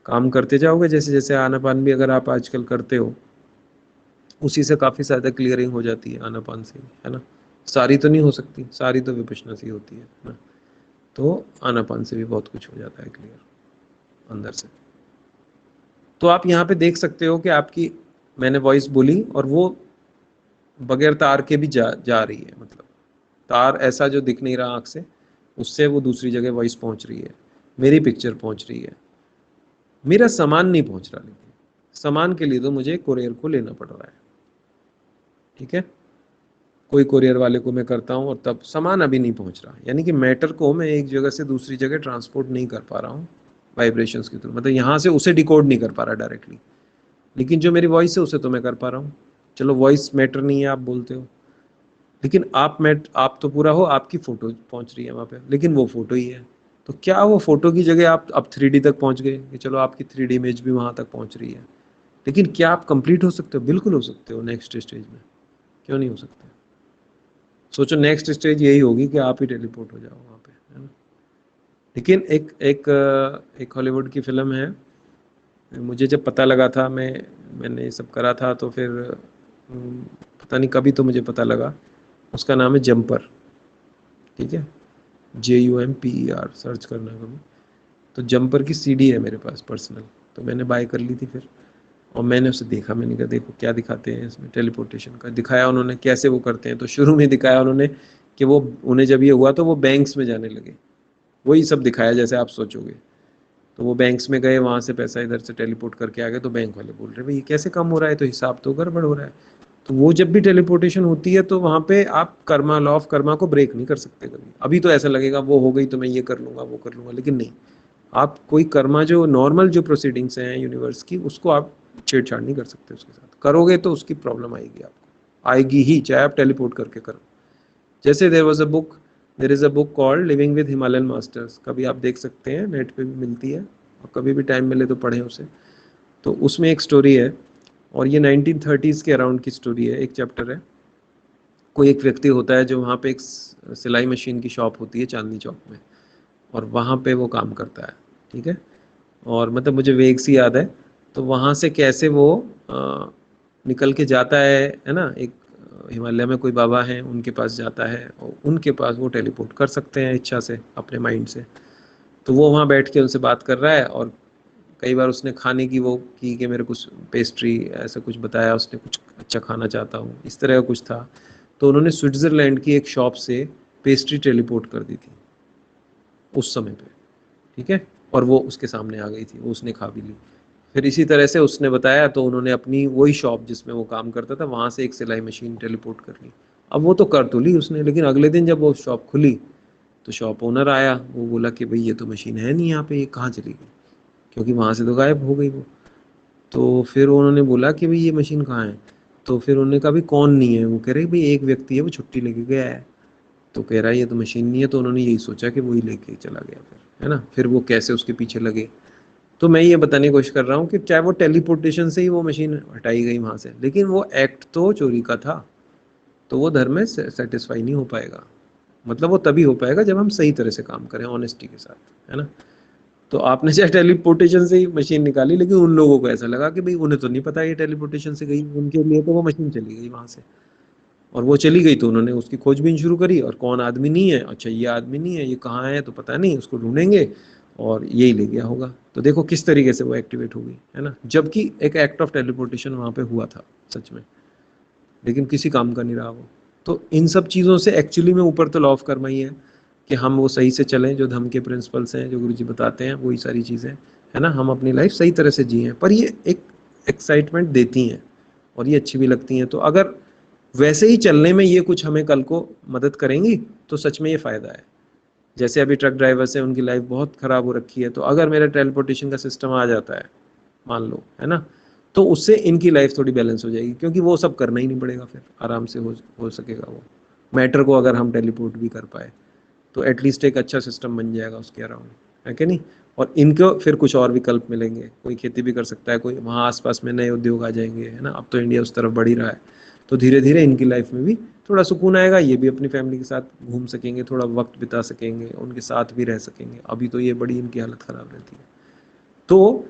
Speaker 1: काम करते जाओगे, जैसे जैसे आनापान भी अगर आप आजकल करते हो, उसी से काफ़ी ज़्यादा क्लियरिंग हो जाती है आनापान से, है ना। सारी तो नहीं हो सकती, सारी तो विपश्यना से होती है ना। तो आनापान से भी बहुत कुछ हो जाता है क्लियर अंदर से। तो आप यहाँ पे देख सकते हो कि आपकी, मैंने वॉइस बोली और वो बगैर तार के भी जा रही है, मतलब तार ऐसा जो दिख नहीं रहा आँख से, उससे वो दूसरी जगह वॉइस पहुँच रही है, मेरी पिक्चर पहुँच रही है, मेरा सामान नहीं पहुँच रहा, लेकिन सामान के लिए तो मुझे कुरियर को लेना पड़ रहा है, ठीक है। कोई कुरियर वाले को मैं करता हूँ और तब सामान अभी नहीं पहुँच रहा, यानी कि मैटर को मैं एक जगह से दूसरी जगह ट्रांसपोर्ट नहीं कर पा रहा हूँ वाइब्रेशंस के थ्रू, मतलब यहाँ से उसे डिकोड नहीं कर पा रहा डायरेक्टली। लेकिन जो मेरी वॉइस है उसे तो मैं कर पा रहा हूँ। चलो वॉइस मैटर नहीं है आप बोलते हो, लेकिन आप तो पूरा हो, आपकी फोटो पहुंच रही है वहाँ पे, लेकिन वो फोटो ही है। तो क्या वो फोटो की जगह आप अब 3D तक पहुंच गए कि चलो आपकी 3D इमेज भी वहाँ तक पहुंच रही है, लेकिन क्या आप कंप्लीट हो सकते हो? बिल्कुल हो सकते हो नेक्स्ट स्टेज में, क्यों नहीं हो सकते? सोचो नेक्स्ट स्टेज यही होगी कि आप ही टेलीपोर्ट हो जाओ वहाँ पे, है ना। लेकिन एक हॉलीवुड की फिल्म है, मुझे जब पता लगा था, मैंने ये सब करा था, तो फिर पता नहीं कभी तो मुझे पता लगा, उसका नाम है जंपर, ठीक है, JUMPER, सर्च करना कभी। तो जंपर की CD है मेरे पास पर्सनल, तो मैंने बाय कर ली थी फिर, और मैंने उसे देखा, मैंने कहा देखो क्या दिखाते हैं इसमें, टेलीपोर्टेशन का दिखाया उन्होंने, कैसे वो करते हैं। तो शुरू में दिखाया उन्होंने कि वो, उन्हें जब ये हुआ तो वो बैंक्स में जाने लगे, वही सब दिखाया जैसे आप सोचोगे। तो वो बैंक्स में गए, वहाँ से पैसा इधर से टेलीपोर्ट करके आ गए, तो बैंक वाले बोल रहे भाई ये कैसे कम हो रहा है, तो हिसाब तो गड़बड़ हो रहा है। तो वो जब भी टेलीपोर्टेशन होती है तो वहाँ पे आप कर्मा, लॉ ऑफ कर्मा को ब्रेक नहीं कर सकते कभी। अभी तो ऐसा लगेगा वो हो गई तो मैं ये कर लूंगा वो कर लूंगा, लेकिन नहीं, आप कोई कर्मा, जो नॉर्मल जो प्रोसीडिंग्स हैं यूनिवर्स की, उसको आप छेड़छाड़ नहीं कर सकते, उसके साथ करोगे तो उसकी प्रॉब्लम आएगी, आपको आएगी ही, चाहे आप टेलीपोर्ट करके करो। जैसे there is a book called living with Himalayan masters, कभी आप देख सकते हैं, नेट पे भी मिलती है, और कभी भी टाइम मिले तो पढ़ें उसे। तो उसमें एक स्टोरी है, और ये 1930s के अराउंड की स्टोरी है, एक चैप्टर है। कोई एक व्यक्ति होता है जो वहाँ पे एक सिलाई मशीन की शॉप होती है चांदनी चौक में, और वहाँ पे वो काम करता है, ठीक है। और मतलब मुझे वेग सी याद है। तो वहाँ से कैसे वो निकल के जाता है ना, एक हिमालय में कोई बाबा हैं उनके पास जाता है, और उनके पास वो टेलीपोर्ट कर सकते हैं इच्छा से, अपने माइंड से। तो वो वहाँ बैठ के उनसे बात कर रहा है, और कई बार उसने खाने की वो की कि मेरे कुछ पेस्ट्री ऐसा कुछ बताया, उसने कुछ अच्छा खाना चाहता हूँ, इस तरह का कुछ था। तो उन्होंने स्विट्ज़रलैंड की एक शॉप से पेस्ट्री टेलीपोर्ट कर दी थी उस समय पे, ठीक है। और वो उसके सामने आ गई थी, वो उसने खा भी ली। फिर इसी तरह से उसने बताया, तो उन्होंने अपनी वही शॉप जिसमें वो काम करता था, वहाँ से एक सिलाई मशीन टेलीपोर्ट कर ली। अब वो तो कर तो ली उसने, लेकिन अगले दिन जब वो शॉप खुली, तो शॉप ओनर आया, वो बोला कि भाई ये तो मशीन है नहीं यहाँ पे, ये कहाँ चली गई, क्योंकि वहाँ से तो गायब हो गई वो। तो फिर उन्होंने बोला कि भाई ये मशीन कहाँ है। तो फिर उन्होंने कहा भाई कौन नहीं है, वो कह रहे भाई एक व्यक्ति है, वो छुट्टी लेके गया है। तो कह रहा है ये तो मशीन नहीं है। तो उन्होंने यही सोचा कि वही लेके चला गया फिर, है ना। फिर वो कैसे उसके पीछे लगे। तो मैं ये बताने की कोशिश कर रहा हूँ कि चाहे वो टेलीपोर्टेशन से ही वो मशीन हटाई गई वहाँ से, लेकिन वो एक्ट तो चोरी का था, तो वो धर्म में सेटिस्फाई नहीं हो पाएगा। मतलब वो तभी हो पाएगा जब हम सही तरह से काम करें, ऑनेस्टी के साथ, है ना। तो आपने चाहे टेलीपोर्टेशन से ही मशीन निकाली, लेकिन उन लोगों को ऐसा लगा कि भाई उन्हें तो नहीं पता ये टेलीपोर्टेशन से गई, उनके लिए तो वो मशीन चली गई वहाँ से। और वो चली गई तो उन्होंने उसकी खोजबीन शुरू करी, और कौन आदमी नहीं है, अच्छा ये आदमी नहीं है, ये कहाँ है तो पता नहीं, उसको ढूंढेंगे, और यही ले गया होगा। तो देखो किस तरीके से वो एक्टिवेट हो गई, है ना, जबकि एक एक्ट ऑफ टेलीपोर्टेशन वहाँ पे हुआ था सच में। लेकिन किसी काम का नहीं रहा वो। तो इन सब चीज़ों से एक्चुअली में ऊपर तो लॉ ऑफ कर्मा ही है कि हम वो सही से चलें, जो धम्म के प्रिंसिपल्स हैं, जो गुरुजी बताते हैं, वही सारी चीज़ें है ना, हम अपनी लाइफ सही तरह से जिए। पर ये एक एक्साइटमेंट देती हैं और ये अच्छी भी लगती हैं। तो अगर वैसे ही चलने में ये कुछ हमें कल को मदद करेंगी तो सच में ये फ़ायदा है। जैसे अभी ट्रक ड्राइवर्स हैं, उनकी लाइफ बहुत ख़राब हो रखी है, तो अगर मेरा ट्रांसपोर्टेशन का सिस्टम आ जाता है मान लो, है ना, तो उससे इनकी लाइफ थोड़ी बैलेंस हो जाएगी, क्योंकि वो सब करना ही नहीं पड़ेगा, फिर आराम से हो सकेगा वो मैटर को अगर हम टेलीपोर्ट भी कर पाए तो एटलीस्ट एक अच्छा सिस्टम बन जाएगा उसके अराउंड, है कि नहीं। और इनको फिर कुछ और विकल्प मिलेंगे, कोई खेती भी कर सकता है, कोई वहाँ आसपास में नए उद्योग आ जाएंगे, है ना। अब तो इंडिया उस तरफ बढ़ ही रहा है, तो धीरे धीरे इनकी लाइफ में भी थोड़ा सुकून आएगा, ये भी अपनी फैमिली के साथ घूम सकेंगे, थोड़ा वक्त बिता सकेंगे, उनके साथ भी रह सकेंगे। अभी तो ये बड़ी इनकी हालत ख़राब रहती है। तो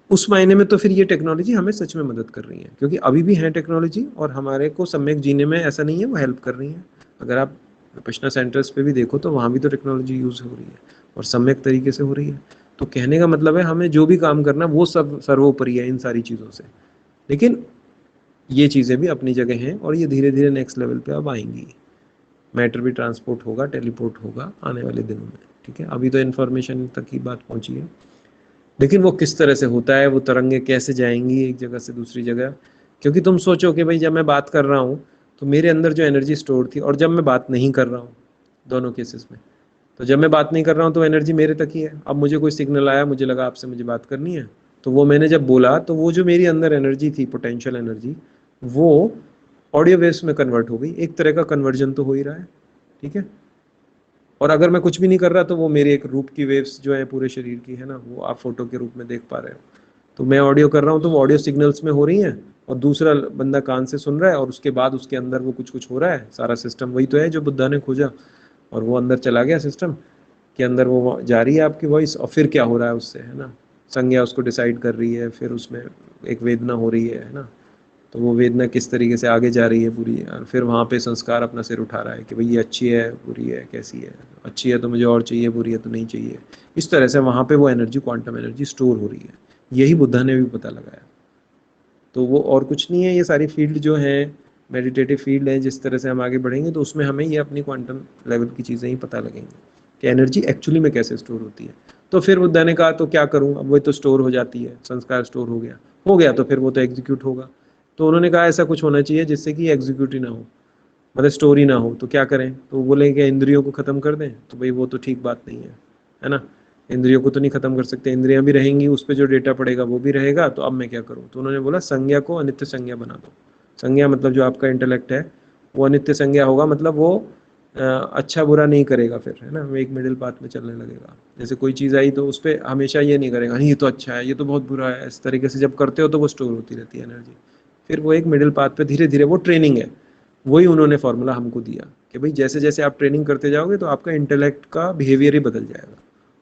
Speaker 1: उस मायने में तो फिर ये टेक्नोलॉजी हमें सच में मदद कर रही है, क्योंकि अभी भी है टेक्नोलॉजी और हमारे को सम्यक जीने में ऐसा नहीं है, वो हेल्प कर रही है। अगर आप विपश्यना सेंटर्स पे भी देखो तो वहाँ भी तो टेक्नोलॉजी यूज़ हो रही है और सम्यक तरीके से हो रही है। तो कहने का मतलब है हमें जो भी काम करना वो सब सर्वोपरि है इन सारी चीज़ों से। लेकिन ये चीज़ें भी अपनी जगह हैं और ये धीरे धीरे नेक्स्ट लेवल पे अब आएंगी। मैटर भी ट्रांसपोर्ट होगा, टेलीपोर्ट होगा आने वाले दिनों में, ठीक है। अभी तो इन्फॉर्मेशन तक की बात पहुंची है, लेकिन वो किस तरह से होता है, वो तरंगे कैसे जाएंगी एक जगह से दूसरी जगह। क्योंकि तुम सोचो कि भाई जब मैं बात कर रहा हूँ तो मेरे अंदर जो एनर्जी स्टोर थी, और जब मैं बात नहीं कर रहा हूँ, दोनों केसेस में, तो जब मैं बात नहीं कर रहा हूँ तो एनर्जी मेरे तक ही है। अब मुझे कोई सिग्नल आया, मुझे लगा आपसे मुझे बात करनी है, तो वो मैंने जब बोला तो वो जो मेरी अंदर एनर्जी थी, पोटेंशियल एनर्जी, वो ऑडियो वेव्स में कन्वर्ट हो गई। एक तरह का कन्वर्जन तो हो ही रहा है, ठीक है। और अगर मैं कुछ भी नहीं कर रहा तो वो मेरे एक रूप की वेव्स जो है पूरे शरीर की, है ना, वो आप फोटो के रूप में देख पा रहे हो। तो मैं ऑडियो कर रहा हूँ तो वो ऑडियो सिग्नल्स में हो रही हैं और दूसरा बंदा कान से सुन रहा है, और उसके बाद उसके अंदर वो कुछ कुछ हो रहा है। सारा सिस्टम वही तो है जो बुद्धा ने खोजा, और वो अंदर चला गया सिस्टम के अंदर, वो जा रही है आपकी वॉइस, और फिर क्या हो रहा है उससे, है ना, संज्ञा उसको डिसाइड कर रही है, फिर उसमें एक वेदना हो रही है ना। तो वो वेदना किस तरीके से आगे जा रही है पूरी, और फिर वहाँ पे संस्कार अपना सिर उठा रहा है कि भाई ये अच्छी है, बुरी है, कैसी है, अच्छी है तो मुझे और चाहिए, बुरी है तो नहीं चाहिए। इस तरह से वहाँ पे वो एनर्जी, क्वांटम एनर्जी स्टोर हो रही है। यही बुद्धा ने भी पता लगाया। तो वो और कुछ नहीं है, ये सारी फील्ड जो है मेडिटेटिव फील्ड है, जिस तरह से हम आगे बढ़ेंगे तो उसमें हमें ये अपनी क्वांटम लेवल की चीज़ें ही पता लगेंगी कि एनर्जी एक्चुअली में कैसे स्टोर होती है। तो फिर बुद्धा ने कहा तो क्या करूँ, अब वो तो स्टोर हो जाती है, संस्कार स्टोर हो गया तो फिर वो तो एग्जीक्यूट होगा। तो उन्होंने कहा ऐसा कुछ होना चाहिए जिससे कि एग्जीक्यूट ही ना हो, मतलब स्टोर ही ना हो। तो क्या करें, तो बोले कि इंद्रियों को ख़त्म कर दें। तो भाई वो तो ठीक बात नहीं है ना, इंद्रियों को तो नहीं ख़त्म कर सकते, इंद्रियां भी रहेंगी, उस पर जो डेटा पड़ेगा वो भी रहेगा। तो अब मैं क्या करूँ, तो उन्होंने बोला संज्ञा को अनित्य संज्ञा बना दो। संज्ञा मतलब जो आपका इंटेलेक्ट है वो अनित्य संज्ञा होगा, मतलब वो अच्छा बुरा नहीं करेगा फिर, है ना, वो एक मिडिल पाथ में चलने लगेगा। जैसे कोई चीज़ आई तो उस पर हमेशा ये नहीं करेगा नहीं ये तो अच्छा है, ये तो बहुत बुरा है, इस तरीके से जब करते हो तो वो स्टोर होती रहती है एनर्जी। फिर वो एक मिडिल पाथ पे धीरे धीरे, वो ट्रेनिंग है, वही उन्होंने फॉर्मूला हमको दिया कि भाई जैसे जैसे आप ट्रेनिंग करते जाओगे तो आपका इंटेलेक्ट का बिहेवियर ही बदल जाएगा।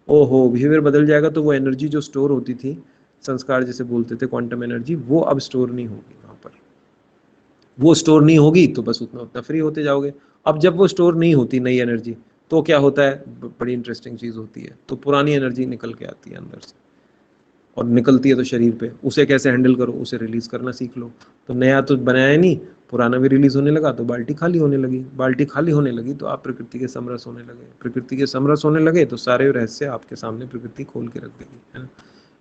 Speaker 1: ओहो, बिहेवियर बदल जाएगा तो वो एनर्जी जो स्टोर होती थी, संस्कार जैसे बोलते थे, क्वांटम एनर्जी, वो अब स्टोर नहीं होगी वहाँ पर। वो स्टोर नहीं होगी तो बस उतना उतना फ्री होते जाओगे। अब जब वो स्टोर नहीं होती नई एनर्जी, तो क्या होता है, बड़ी इंटरेस्टिंग चीज़ होती है, तो पुरानी एनर्जी निकल के आती है अंदर से, और निकलती है तो शरीर पे, उसे कैसे हैंडल करो, उसे रिलीज करना सीख लो। तो नया तो बनाया नहीं, पुराना भी रिलीज होने लगा तो बाल्टी खाली होने लगी, बाल्टी खाली होने लगी तो आप प्रकृति के समरस होने लगे, प्रकृति के समरस होने लगे तो सारे रहस्य आपके सामने प्रकृति खोल के रख देगी, है ना।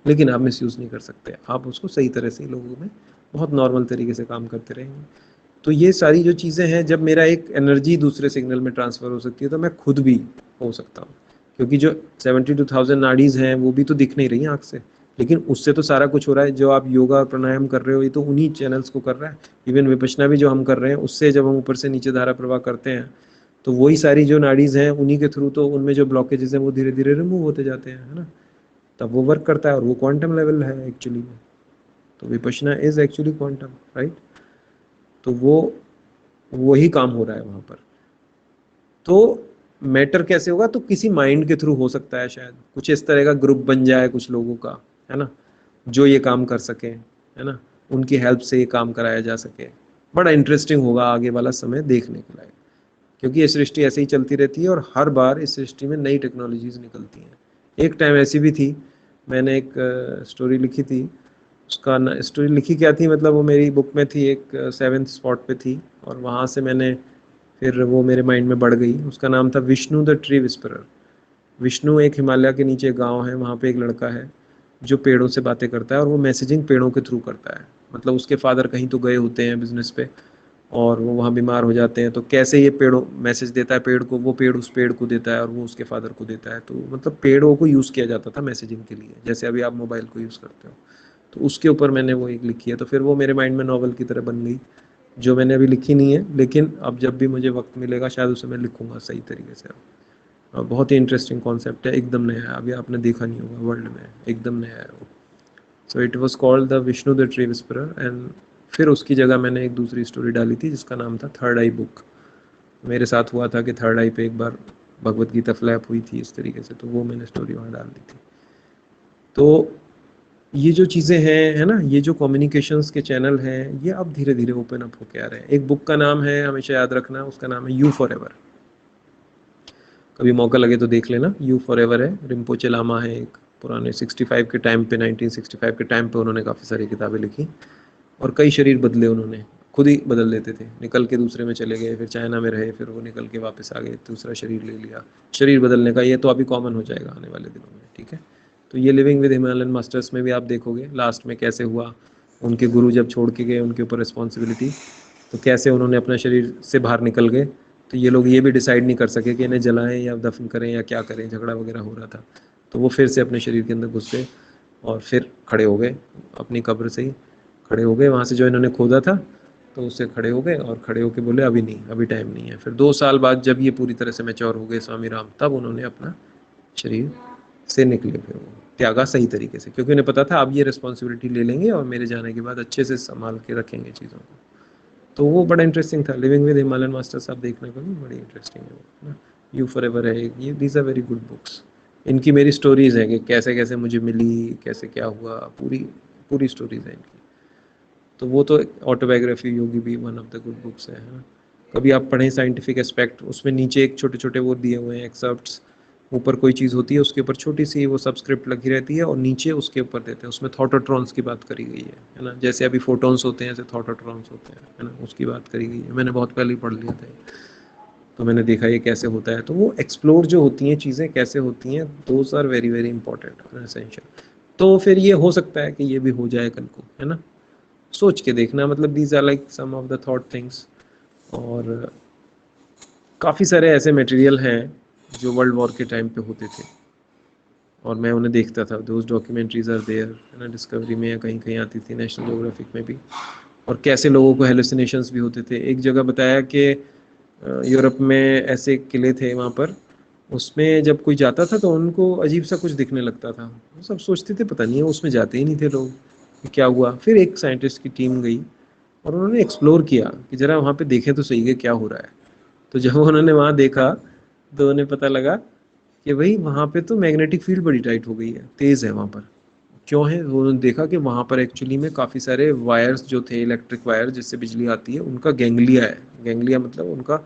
Speaker 1: लेकिन आप मिस यूज़ नहीं कर सकते, आप उसको सही तरह से लोगों में बहुत नॉर्मल तरीके से काम करते रहेंगे। तो ये सारी जो चीज़ें हैं, जब मेरा एक एनर्जी दूसरे सिग्नल में ट्रांसफ़र हो सकती है तो मैं खुद भी हो सकता हूँ, क्योंकि जो 72,000 नाड़ीज़ हैं वो भी तो दिख नहीं रही आँख से, लेकिन उससे तो सारा कुछ हो रहा है। जो आप योगा प्राणायाम कर रहे हो ये तो उन्हीं चैनल्स को कर रहा है। इवन विपश्यना भी जो हम कर रहे हैं उससे जब हम ऊपर से नीचे धारा प्रवाह करते हैं तो वही सारी जो नाड़ीज़ हैं उन्हीं के थ्रू तो उनमें जो ब्लॉकेजेस हैं वो धीरे धीरे रिमूव होते जाते हैं, है ना। तब वो वर्क करता है और वो क्वांटम लेवल है एक्चुअली में। तो Vipassana is actually quantum, right. तो वो वही काम हो रहा है वहाँ पर। तो मैटर कैसे होगा, तो किसी माइंड के थ्रू हो सकता है, शायद कुछ इस तरह का ग्रुप बन जाए कुछ लोगों का, है ना, जो ये काम कर सके, है ना, उनकी हेल्प से ये काम कराया जा सके। बड़ा इंटरेस्टिंग होगा आगे वाला समय देखने के लायक, क्योंकि ये सृष्टि ऐसे ही चलती रहती है और हर बार इस सृष्टि में नई टेक्नोलॉजीज निकलती हैं। एक टाइम ऐसी भी थी, मैंने एक स्टोरी लिखी थी उसका स्टोरी लिखी क्या थी, मतलब वो मेरी बुक में थी, एक 7th स्पॉट पे थी, और वहाँ से मैंने फिर वो मेरे माइंड में बढ़ गई। उसका नाम था Vishnu the tree whisperer. Vishnu एक हिमालय के नीचे गांव है, वहाँ पे एक लड़का है जो पेड़ों से बातें करता है, और वो मैसेजिंग पेड़ों के थ्रू करता है। मतलब उसके फादर कहीं तो गए होते हैं बिजनेस पे, और वो वहाँ बीमार हो जाते हैं, तो कैसे ये पेड़ों मैसेज देता है पेड़ को, वो पेड़ उस पेड़ को देता है और वो उसके फादर को देता है। तो मतलब पेड़ों को यूज़ किया जाता था मैसेजिंग के लिए, जैसे अभी आप मोबाइल को यूज़ करते हो। तो उसके ऊपर मैंने वो एक लिखी है, तो फिर वो मेरे माइंड में नॉवल की तरह बन गई, जो मैंने अभी लिखी नहीं है, लेकिन अब जब भी मुझे वक्त मिलेगा शायद उसे मैं लिखूंगा सही तरीके से। और बहुत ही इंटरेस्टिंग कॉन्सेप्ट है, एकदम नया है, अभी आपने देखा नहीं होगा वर्ल्ड में, एकदम नया है वो। So it was called the Vishnu the tree whisperer. And फिर उसकी जगह मैंने एक दूसरी स्टोरी डाली थी जिसका नाम था थर्ड आई बुक। मेरे साथ हुआ था कि थर्ड आई पे एक बार भगवत गीता फ्लैप हुई थी इस तरीके से, तो वो मैंने स्टोरी वहाँ डाल दी थी। तो ये जो चीज़ें हैं, है ना, ये जो कम्युनिकेशंस के चैनल हैं, ये अब धीरे धीरे ओपन अप होके आ रहे हैं। एक बुक का नाम है, हमेशा याद रखना, उसका नाम है यू फॉर एवर। कभी मौका लगे तो देख लेना, यू फॉर एवर है, रिम्पोचे लामा है एक, पुराने 65 के टाइम पे, 1965 के टाइम पे उन्होंने काफ़ी सारी किताबें लिखी, और कई शरीर बदले उन्होंने, खुद ही बदल देते थे, निकल के दूसरे में चले गए, फिर चाइना में रहे, फिर वो निकल के वापस आ गए, दूसरा शरीर ले लिया। शरीर बदलने का ये तो अभी कॉमन हो जाएगा आने वाले दिनों में, ठीक है। तो ये लिविंग विद हिमालयन मास्टर्स में भी आप देखोगे लास्ट में कैसे हुआ, उनके गुरु जब छोड़ के गए उनके ऊपर रिस्पॉन्सिबिलिटी, तो कैसे उन्होंने अपना शरीर से बाहर निकल गए। तो ये लोग ये भी डिसाइड नहीं कर सके कि इन्हें जलाएं या दफन करें या क्या करें, झगड़ा वगैरह हो रहा था। तो वो फिर से अपने शरीर के अंदर घुस गए और फिर खड़े हो गए, अपनी कब्र से ही खड़े हो गए, वहाँ से जो इन्होंने खोदा था तो उससे खड़े हो गए, और खड़े होके बोले अभी नहीं, अभी टाइम नहीं है। फिर 2 साल बाद जब ये पूरी तरह से मैच्योर हो गए स्वामी राम, तब उन्होंने अपना शरीर से निकले, फिर वो त्यागा सही तरीके से, क्योंकि उन्हें पता था अब ये रिस्पॉन्सिबिलिटी ले लेंगे और मेरे जाने के बाद अच्छे से संभाल के रखेंगे चीज़ों को। तो वो बड़ा इंटरेस्टिंग था, लिविंग विद हिमालयन मास्टर्स आप देखने को भी बड़ी इंटरेस्टिंग है वो ना। यू फॉर एवर है ये, these are very good books. इनकी मेरी स्टोरीज हैं कि कैसे कैसे मुझे मिली, कैसे क्या हुआ, पूरी पूरी स्टोरीज हैं इनकी। तो वो तो ऑटोबायोग्राफी योगी भी one of the good books है ना। कभी आप पढ़ें साइंटिफिक एस्पेक्ट, उसमें नीचे एक छोटे छोटे वो दिए हुए हैं एक्सर्प्ट्स, ऊपर कोई चीज़ होती है उसके ऊपर छोटी सी वो सबस्क्रिप्ट लगी रहती है, और नीचे उसके ऊपर देते हैं, उसमें थॉटोट्रॉन्स की बात करी गई है ना। जैसे अभी फोटॉन्स होते हैं ऐसे थॉटोट्रॉन्स होते हैं, है ना, उसकी बात करी गई है। मैंने बहुत पहले ही पढ़ लिया था, तो मैंने देखा ये कैसे होता है। तो वो एक्सप्लोर जो होती हैं चीज़ें कैसे होती हैं, those are very very important और एसेंशियल। तो फिर ये हो सकता है कि ये भी हो जाए कल को, है ना, सोच के देखना, मतलब these are like some of the thought things. और काफ़ी सारे ऐसे मटेरियल हैं जो वर्ल्ड वॉर के टाइम पे होते थे, और मैं उन्हें देखता था, दोज डॉक्यूमेंट्रीज आर देयर, है ना, डिस्कवरी में या कहीं कहीं आती थी, नेशनल ज्योग्राफिक में भी। और कैसे लोगों को हेलुसिनेशंस भी होते थे। एक जगह बताया कि यूरोप में ऐसे किले थे वहाँ पर, उसमें जब कोई जाता था तो उनको अजीब सा कुछ दिखने लगता था, वो सब सोचते थे पता नहीं है, उसमें जाते ही नहीं थे लोग, क्या हुआ। फिर एक साइंटिस्ट की टीम गई और उन्होंने एक्सप्लोर किया कि ज़रा वहाँ पे देखें तो सही है क्या हो रहा है। तो जब उन्होंने वहाँ देखा तो उन्हें पता लगा कि भाई वहाँ पे तो मैग्नेटिक फील्ड बड़ी टाइट हो गई है, तेज़ है वहाँ पर। क्यों है, उन्होंने देखा कि वहाँ पर एक्चुअली में काफ़ी सारे वायर्स जो थे, इलेक्ट्रिक वायर जिससे बिजली आती है, उनका गैंग्लिया है। गैंग्लिया मतलब उनका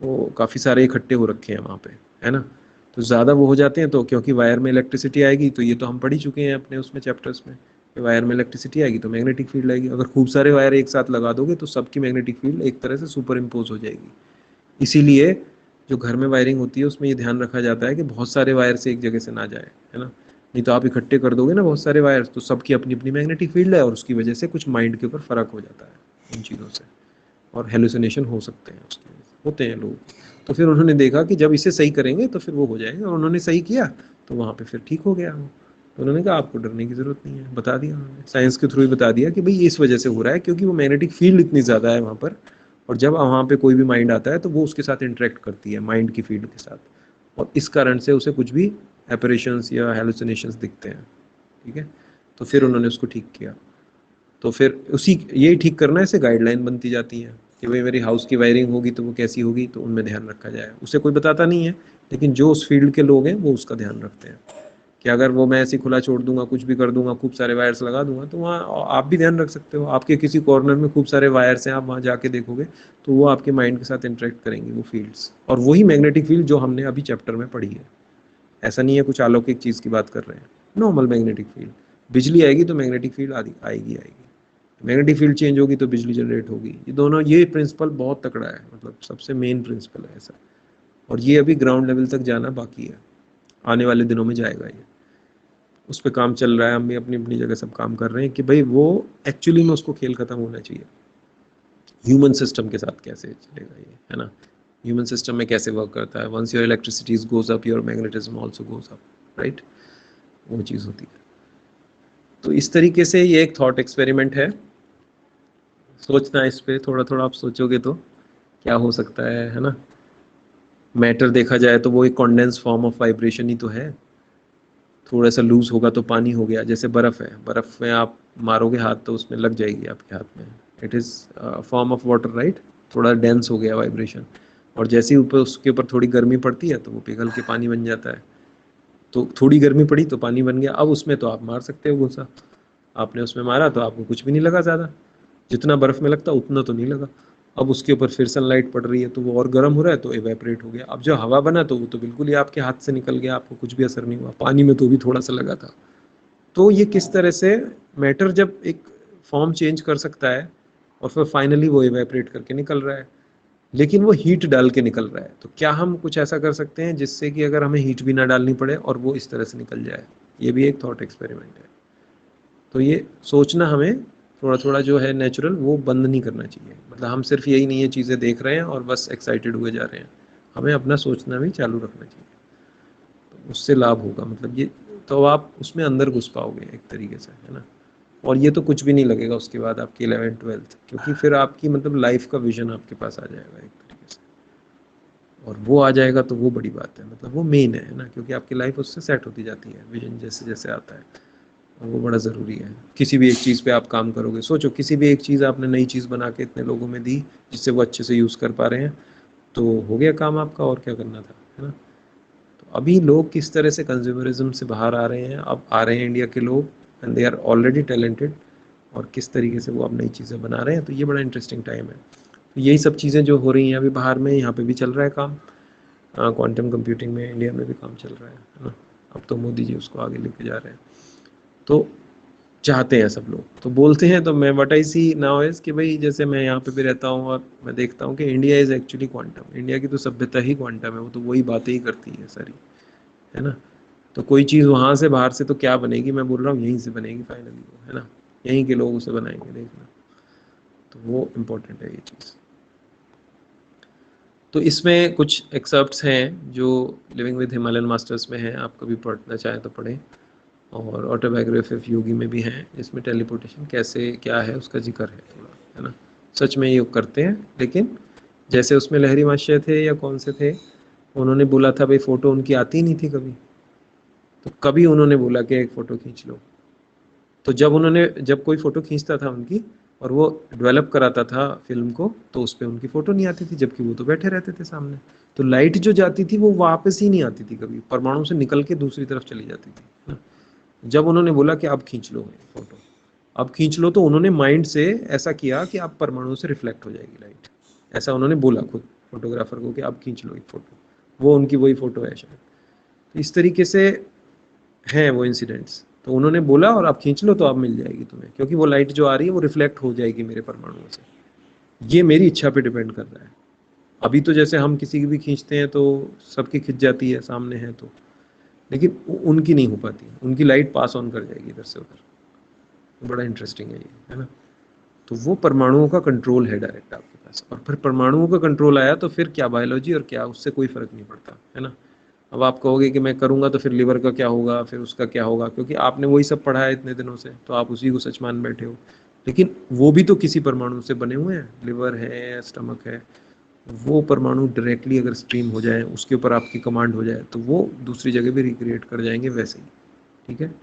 Speaker 1: वो काफ़ी सारे इकट्ठे हो रखे हैं वहाँ पे, है ना। तो ज़्यादा वो हो जाते हैं, तो क्योंकि वायर में इलेक्ट्रिसिटी आएगी, तो ये तो हम पढ़ ही चुके हैं अपने उसमें चैप्टर्स में, कि वायर में इलेक्ट्रिसिटी आएगी तो मैग्नेटिक फील्ड आएगी। अगर खूब सारे वायर एक साथ लगा दोगे तो सबकी मैग्नेटिक फील्ड एक तरह से सुपर इम्पोज हो जाएगी। इसीलिए जो घर में वायरिंग होती है उसमें ये ध्यान रखा जाता है कि बहुत सारे वायर से एक जगह से ना जाए, है ना। नहीं तो आप इकट्ठे कर दोगे ना बहुत सारे वायर्स, तो सबकी अपनी अपनी मैग्नेटिक फील्ड है, और उसकी वजह से कुछ माइंड के ऊपर फर्क हो जाता है इन चीज़ों से, और हेलुसिनेशन हो सकते हैं उसकी वजह से, होते हैं लोग। तो फिर उन्होंने देखा कि जब इसे सही करेंगे तो फिर वो हो जाएगा, और उन्होंने सही किया तो वहाँ पे फिर ठीक हो गया वो। तो उन्होंने कहा आपको डरने की ज़रूरत नहीं है, बता दिया उन्होंने, साइंस के थ्रू ही बता दिया कि भाई इस वजह से हो रहा है, क्योंकि वो मैग्नेटिक फील्ड इतनी ज़्यादा है वहाँ पर, और जब वहाँ पे कोई भी माइंड आता है तो वो उसके साथ इंटरेक्ट करती है माइंड की फील्ड के साथ, और इस कारण से उसे कुछ भी एपरेशंस या हेलुसिनेशंस दिखते हैं, ठीक है। तो फिर उन्होंने उसको ठीक किया। तो फिर उसी यही ठीक करना है, ऐसे गाइडलाइन बनती जाती हैं कि भाई मेरी हाउस की वायरिंग होगी तो वो कैसी होगी, तो उनमें ध्यान रखा जाए। उसे कोई बताता नहीं है, लेकिन जो उस फील्ड के लोग हैं वो उसका ध्यान रखते हैं कि अगर वो मैं ऐसे खुला छोड़ दूंगा, कुछ भी कर दूंगा, खूब सारे वायर्स लगा दूंगा, तो वहाँ आप भी ध्यान रख सकते हो, आपके किसी कॉर्नर में खूब सारे वायर्स हैं, आप वहाँ जाके देखोगे तो वो आपके माइंड के साथ इंटरेक्ट करेंगी वो फील्ड्स, और वही मैग्नेटिक फील्ड जो हमने अभी चैप्टर में पढ़ी है। ऐसा नहीं है कुछ अलौकिक चीज़ की बात कर रहे हैं, नॉर्मल मैग्नेटिक फील्ड बिजली आएगी तो मैग्नेटिक फील्ड आएगी। मैग्नेटिक फील्ड चेंज होगी तो बिजली जनरेट होगी। ये दोनों, ये प्रिंसिपल बहुत तकड़ा है, मतलब सबसे मेन प्रिंसिपल है ऐसा। और ये अभी ग्राउंड लेवल तक जाना बाकी है, आने वाले दिनों में जाएगा ये। उस पर काम चल रहा है, हम भी अपनी अपनी जगह सब काम कर रहे हैं कि भाई वो एक्चुअली में उसको खेल खत्म होना चाहिए। ह्यूमन सिस्टम के साथ कैसे चलेगा ये, है ना, ह्यूमन सिस्टम में कैसे वर्क करता है। Once your electricity goes up, your magnetism also goes up, right, वो चीज़ होती है। तो इस तरीके से ये एक थॉट एक्सपेरिमेंट है, सोचना इस पे थोड़ा थोड़ा आप सोचोगे तो क्या हो सकता है ना। मैटर देखा जाए तो वो एक कॉन्डेंस फॉर्म ऑफ वाइब्रेशन ही तो है। थोड़ा सा लूज होगा तो पानी हो गया, जैसे बर्फ़ है, बर्फ़ में आप मारोगे हाथ तो उसमें लग जाएगी आपके हाथ में, it is form of water, right. थोड़ा डेंस हो गया वाइब्रेशन, और जैसे ही ऊपर उसके ऊपर थोड़ी गर्मी पड़ती है तो वो पिघल के पानी बन जाता है। तो थोड़ी गर्मी पड़ी तो पानी बन गया। अब उसमें तो आप मार सकते हो घुसा, आपने उसमें मारा तो आपको कुछ भी नहीं लगा ज़्यादा, जितना बर्फ़ में लगता उतना तो नहीं लगा। अब उसके ऊपर फिर सनलाइट पड़ रही है तो वो और गर्म हो रहा है तो इवेपरेट हो गया। अब जो हवा बना तो वो तो बिल्कुल ही आपके हाथ से निकल गया, आपको कुछ भी असर नहीं हुआ। पानी में तो भी थोड़ा सा लगा था। तो ये किस तरह से मैटर जब एक फॉर्म चेंज कर सकता है और फिर फाइनली वो इवेपरेट करके निकल रहा है, लेकिन वो हीट डाल के निकल रहा है। तो क्या हम कुछ ऐसा कर सकते हैं जिससे कि अगर हमें हीट भी ना डालनी पड़े और वो इस तरह से निकल जाए। ये भी एक थॉट एक्सपेरिमेंट है। तो ये सोचना हमें थोड़ा थोड़ा जो है नेचुरल वो बंद नहीं करना चाहिए। मतलब हम सिर्फ यही नहीं है चीज़ें देख रहे हैं और बस एक्साइटेड हुए जा रहे हैं, हमें अपना सोचना भी चालू रखना चाहिए। तो उससे लाभ होगा, मतलब ये, तो आप उसमें अंदर घुस पाओगे एक तरीके से, है ना। और ये तो कुछ भी नहीं लगेगा उसके बाद आपकी 11th-12th, क्योंकि फिर आपकी मतलब लाइफ का विजन आपके पास आ जाएगा एक तरीके से। और वो आ जाएगा तो वो बड़ी बात है, मतलब वो मेन है ना, क्योंकि आपकी लाइफ उससे सेट होती जाती है, विजन जैसे जैसे आता है। और वो बड़ा ज़रूरी है। किसी भी एक चीज़ पे आप काम करोगे, सोचो किसी भी एक चीज़ आपने नई चीज़ बना के इतने लोगों में दी जिससे वो अच्छे से यूज़ कर पा रहे हैं, तो हो गया काम आपका, और क्या करना था, है ना। तो अभी लोग किस तरह से कंज्यूमरिज्म से बाहर आ रहे हैं, अब आ रहे हैं इंडिया के लोग, and they are already talented, और किस तरीके से वो अब नई चीज़ें बना रहे हैं। तो ये बड़ा इंटरेस्टिंग टाइम है। तो यही सब चीज़ें जो हो रही हैं अभी बाहर में, यहाँ पे भी चल रहा है काम। क्वांटम कंप्यूटिंग में इंडिया में भी काम चल रहा है ना। अब तो मोदी जी उसको आगे लेके जा रहे हैं। तो चाहते हैं सब लोग, तो बोलते हैं। तो मैं what I see now is कि भाई जैसे मैं यहाँ पे भी रहता हूँ और मैं देखता हूँ कि India is actually quantum, India की तो सभ्यता ही क्वांटम है, वो तो वही बातें ही करती है सारी, है ना। तो कोई चीज़ वहाँ से बाहर से तो क्या बनेगी, मैं बोल रहा हूँ यहीं से बनेगी फाइनली वो, है ना, यहीं के लोग उसे बनाएंगे, देखना। तो वो इम्पोर्टेंट है ये चीज़। तो इसमें कुछ एक्सर्प्ट्स हैं जो लिविंग विद हिमालयन मास्टर्स में हैं, आप कभी पढ़ना चाहें तो पढ़ें। और ऑटोबायोग्राफी ऑफ योगी में भी हैं, जिसमें टेलीपोर्टेशन कैसे क्या है उसका जिक्र है थोड़ा, है ना। सच में योग करते हैं, लेकिन जैसे उसमें लहरी महाशय थे या कौन से थे, उन्होंने बोला था भाई फ़ोटो उनकी आती नहीं थी कभी, तो कभी उन्होंने बोला कि एक फ़ोटो खींच लो। तो जब कोई फ़ोटो खींचता था उनकी और वो डेवलप कराता था फिल्म को, तो उस पर उनकी फ़ोटो नहीं आती थी, जबकि वो तो बैठे रहते थे सामने। तो लाइट जो जाती थी वो वापस ही नहीं आती थी कभी, परमाणु से निकल के दूसरी तरफ चली जाती थी, है ना। जब उन्होंने बोला कि अब खींच लो फोटो, अब खींच लो, तो उन्होंने माइंड से ऐसा किया कि अब परमाणु से रिफ्लेक्ट हो जाएगी लाइट, ऐसा उन्होंने बोला खुद फोटोग्राफर को कि अब खींच लो एक फ़ोटो। वो उनकी वही फ़ोटो है शायद। तो इस तरीके से हैं वो इंसिडेंट्स। तो उन्होंने बोला और अब खींच लो तो अब मिल जाएगी तुम्हें, क्योंकि वो लाइट जो आ रही है वो रिफ्लेक्ट हो जाएगी मेरे परमाणुओं से। ये मेरी इच्छा पे डिपेंड कर रहा है। अभी तो जैसे हम किसी की भी खींचते हैं तो सबकी खिंच जाती है, सामने है तो, लेकिन उनकी नहीं हो पाती, उनकी लाइट पास ऑन कर जाएगी इधर से उधर। तो बड़ा इंटरेस्टिंग है ये, है ना। तो वो परमाणुओं का कंट्रोल है डायरेक्ट आपके पास, और फिर परमाणुओं का कंट्रोल आया तो फिर क्या बायोलॉजी और क्या, उससे कोई फर्क नहीं पड़ता, है ना। अब आप कहोगे कि मैं करूँगा तो फिर लिवर का क्या होगा, फिर उसका क्या होगा, क्योंकि आपने वही सब पढ़ा है इतने दिनों से, तो आप उसी को सच मान बैठे हो। लेकिन वो भी तो किसी परमाणु से बने हुए हैं, लिवर है, स्टमक है। वो परमाणु डायरेक्टली अगर स्ट्रीम हो जाए, उसके ऊपर आपकी कमांड हो जाए, तो वो दूसरी जगह भी रिक्रिएट कर जाएंगे वैसे ही, ठीक है।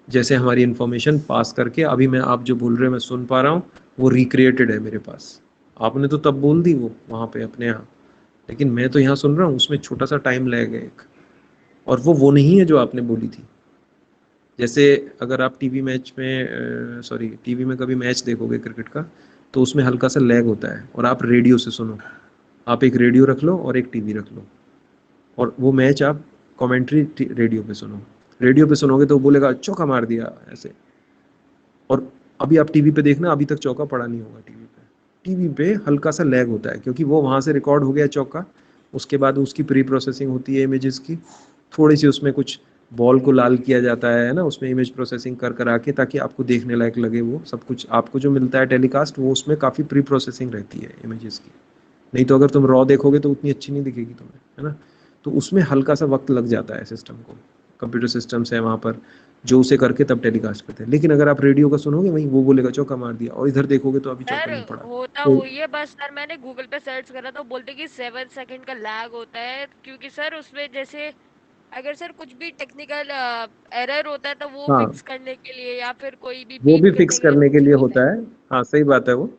Speaker 1: जैसे हमारी इन्फॉर्मेशन पास करके अभी मैं, आप जो बोल रहे हैं मैं सुन पा रहा हूँ, वो रिक्रिएटेड है मेरे पास। आपने तो तब बोल दी वो वहाँ पे अपने यहाँ, लेकिन मैं तो यहाँ सुन रहा हूँ, उसमें छोटा सा टाइम लगेगा एक, और वो नहीं है जो आपने बोली थी। जैसे अगर आप टीवी मैच में टीवी में कभी मैच देखोगे क्रिकेट का, तो उसमें हल्का सा लैग होता है, और आप रेडियो से सुनो। आप एक रेडियो रख लो और एक टीवी रख लो, और वो मैच आप कमेंट्री रेडियो पे सुनो। रेडियो पे सुनोगे तो वो बोलेगा चौका मार दिया ऐसे। और अभी आप टीवी पे देखना, अभी तक चौका पड़ा नहीं होगा टीवी पे। टीवी पे हल्का सा लैग होता है क्योंकि वो वहां से रिकॉर्ड हो गया चौका, उसके बाद उसकी प्री प्रोसेसिंग होती है इमेजेस की, थोड़ी सी उसमें कुछ बॉल को लाल किया जाता है ना, उसमें इमेज प्रोसेसिंग कर कर आके, ताकि आपको देखने लायक लगे। वो सब कुछ आपको जो मिलता है टेलीकास्ट, वो उसमें काफ़ी प्री प्रोसेसिंग रहती है इमेजेस की। नहीं तो अगर तुम रॉ देखोगे तो उतनी अच्छी नहीं दिखेगी तुम्हें, है ना। तो उसमें हल्का सा वक्त लग जाता है सिस्टम को, कंप्यूटर सिस्टम्स है वहाँ पर जो उसे करके तब टेलीकास्ट करते हैं। लेकिन अगर आप रेडियो का सुनोगे वहीं वो बोलेगा चौका मार दिया, और इधर देखोगे तो अभी चौका
Speaker 3: सर
Speaker 1: नहीं पड़ा।
Speaker 3: होता
Speaker 1: तो
Speaker 3: वही है, बस सर मैंने गूगल पे सर्च करा तो बोलते कि 7 सेकंड का लैग होता है, क्योंकि सर उसमें जैसे अगर सर कुछ भी टेक्निकल एरर होता है तो वो
Speaker 1: हाँ,
Speaker 3: फिक्स करने के लिए या फिर कोई भी
Speaker 1: वो
Speaker 3: बीप
Speaker 1: भी फिक्स
Speaker 3: करने के लिए
Speaker 1: करने के
Speaker 3: कुछ
Speaker 1: लिए
Speaker 3: यूज है।
Speaker 1: होता है। हाँ सही बात है वो।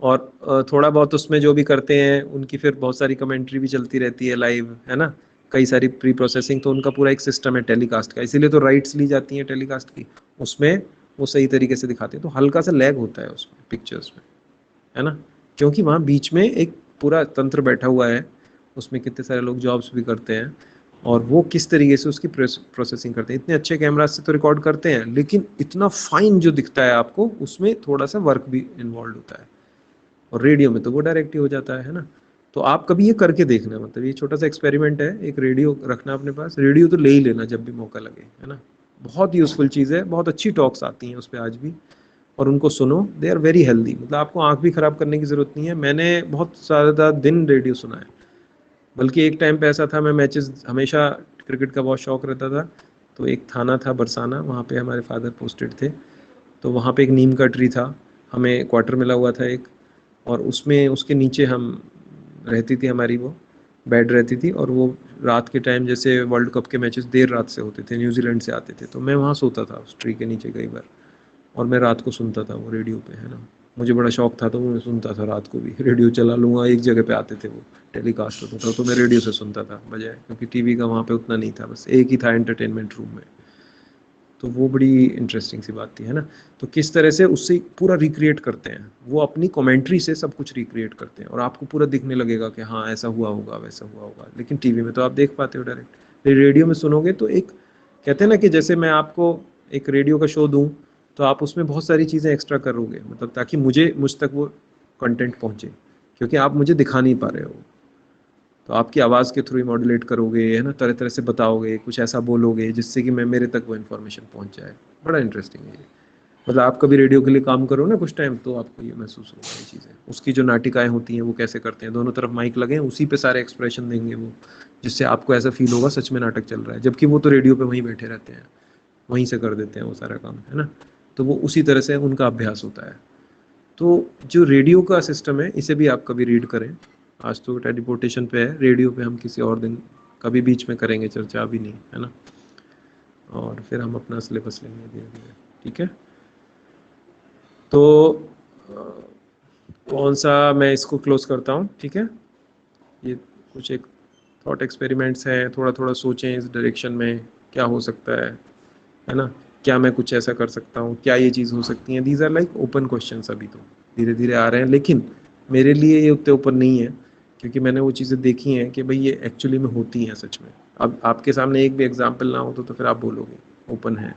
Speaker 1: और थोड़ा बहुत उसमें जो भी करते हैं उनकी फिर बहुत सारी कमेंट्री भी चलती रहती है लाइव, है ना। कई सारी प्री प्रोसेसिंग, तो उनका पूरा एक सिस्टम है टेलीकास्ट का, इसीलिए तो राइट्स ली जाती हैं टेलीकास्ट की। उसमें वो सही तरीके से दिखाते हैं, तो हल्का सा लैग होता है उसमें पिक्चर्स में, है ना। क्योंकि वहाँ बीच में एक पूरा तंत्र बैठा हुआ है, उसमें कितने सारे लोग जॉब्स भी करते हैं, और वो किस तरीके से उसकी प्रोसेसिंग करते हैं। इतने अच्छे कैमरा से तो रिकॉर्ड करते हैं, लेकिन इतना फाइन जो दिखता है आपको, उसमें थोड़ा सा वर्क भी इन्वॉल्व होता है। और रेडियो में तो वो डायरेक्ट ही हो जाता है ना। तो आप कभी ये करके देखना, मतलब ये छोटा सा एक्सपेरिमेंट है, एक रेडियो रखना अपने पास, रेडियो तो ले ही लेना जब भी मौका लगे, है ना। बहुत यूजफुल चीज़ है, बहुत अच्छी टॉक्स आती हैं उस पर आज भी, और उनको सुनो, दे आर वेरी हेल्दी। मतलब आपको आंख भी खराब करने की जरूरत नहीं है। मैंने बहुत ज़्यादा दिन रेडियो सुना है, बल्कि एक टाइम पे ऐसा था, मैं मैचेस हमेशा, क्रिकेट का बहुत शौक रहता था। तो एक थाना था बरसाना, वहाँ पे हमारे फादर पोस्टेड थे। तो वहाँ पे एक नीम का ट्री था, हमें क्वार्टर मिला हुआ था एक, और उसमें उसके नीचे हम रहती थी, हमारी वो बेड रहती थी। और वो रात के टाइम जैसे वर्ल्ड कप के मैचेस देर रात से होते थे, न्यूजीलैंड से आते थे, तो मैं वहाँ सोता था उस ट्री के नीचे कई बार, और मैं रात को सुनता था वो रेडियो पे, है ना। मुझे बड़ा शौक था, तो मैं सुनता था रात को भी, रेडियो चला लूँगा, एक जगह पे आते थे वो टेलीकास्ट होता था, तो मैं रेडियो से सुनता था बजाय, क्योंकि टीवी का वहाँ पे उतना नहीं था, बस एक ही था एंटरटेनमेंट रूम में। तो वो बड़ी इंटरेस्टिंग सी बात थी, है ना। तो किस तरह से उससे पूरा रिक्रिएट करते हैं, वो अपनी कमेंट्री से सब कुछ रिक्रिएट करते हैं, और आपको पूरा दिखने लगेगा कि हाँ ऐसा हुआ होगा, वैसा हुआ होगा। लेकिन टीवी में तो आप देख पाते हो डायरेक्ट, रेडियो में सुनोगे तो एक, कहते हैं ना कि जैसे मैं आपको एक रेडियो का शो दूं, तो आप उसमें बहुत सारी चीज़ें एक्स्ट्रा करोगे, मतलब ताकि मुझ तक वो कंटेंट पहुंचे, क्योंकि आप मुझे दिखा नहीं पा रहे हो। तो आपकी आवाज़ के थ्रू ही मॉड्यूलेट करोगे, है ना, तरह तरह से बताओगे, कुछ ऐसा बोलोगे जिससे कि मैं मेरे तक वो इन्फॉर्मेशन पहुंच जाए। बड़ा इंटरेस्टिंग है ये। मतलब आप कभी रेडियो के लिए काम करो ना कुछ टाइम, तो आपको ये महसूस होगा ये चीज़ें, उसकी जो नाटिकाएं होती हैं वो कैसे करते हैं, दोनों तरफ माइक लगे हैं, उसी पे सारे एक्सप्रेशन देंगे वो, जिससे आपको ऐसा फील होगा सच में नाटक चल रहा है, जबकि वो तो रेडियो पे वहीं बैठे रहते हैं, वहीं से कर देते हैं वो सारा काम, है ना। तो वो उसी तरह से उनका अभ्यास होता है। तो जो रेडियो का सिस्टम है, इसे भी आप कभी रीड करें। आज तो टेलीपोर्टेशन पे है, रेडियो पे हम किसी और दिन कभी बीच में करेंगे चर्चा, अभी नहीं, है ना। और फिर हम अपना सिलेबस लेंगे धीरे धीरे, ठीक है। तो कौन सा, मैं इसको क्लोज करता हूँ, ठीक है। ये कुछ एक थॉट एक्सपेरिमेंट्स हैं, थोड़ा थोड़ा सोचें इस डायरेक्शन में, क्या हो सकता है ना। क्या मैं कुछ ऐसा कर सकता हूँ, क्या ये चीज़ हो सकती है। These are like open questions, अभी तो धीरे धीरे आ रहे हैं, लेकिन मेरे लिए ये उतने ओपन नहीं है, क्योंकि मैंने वो चीज़ें देखी हैं कि भाई ये एक्चुअली में होती हैं सच में। अब आपके सामने एक भी एग्जाम्पल ना हो तो फिर आप बोलोगे ओपन है,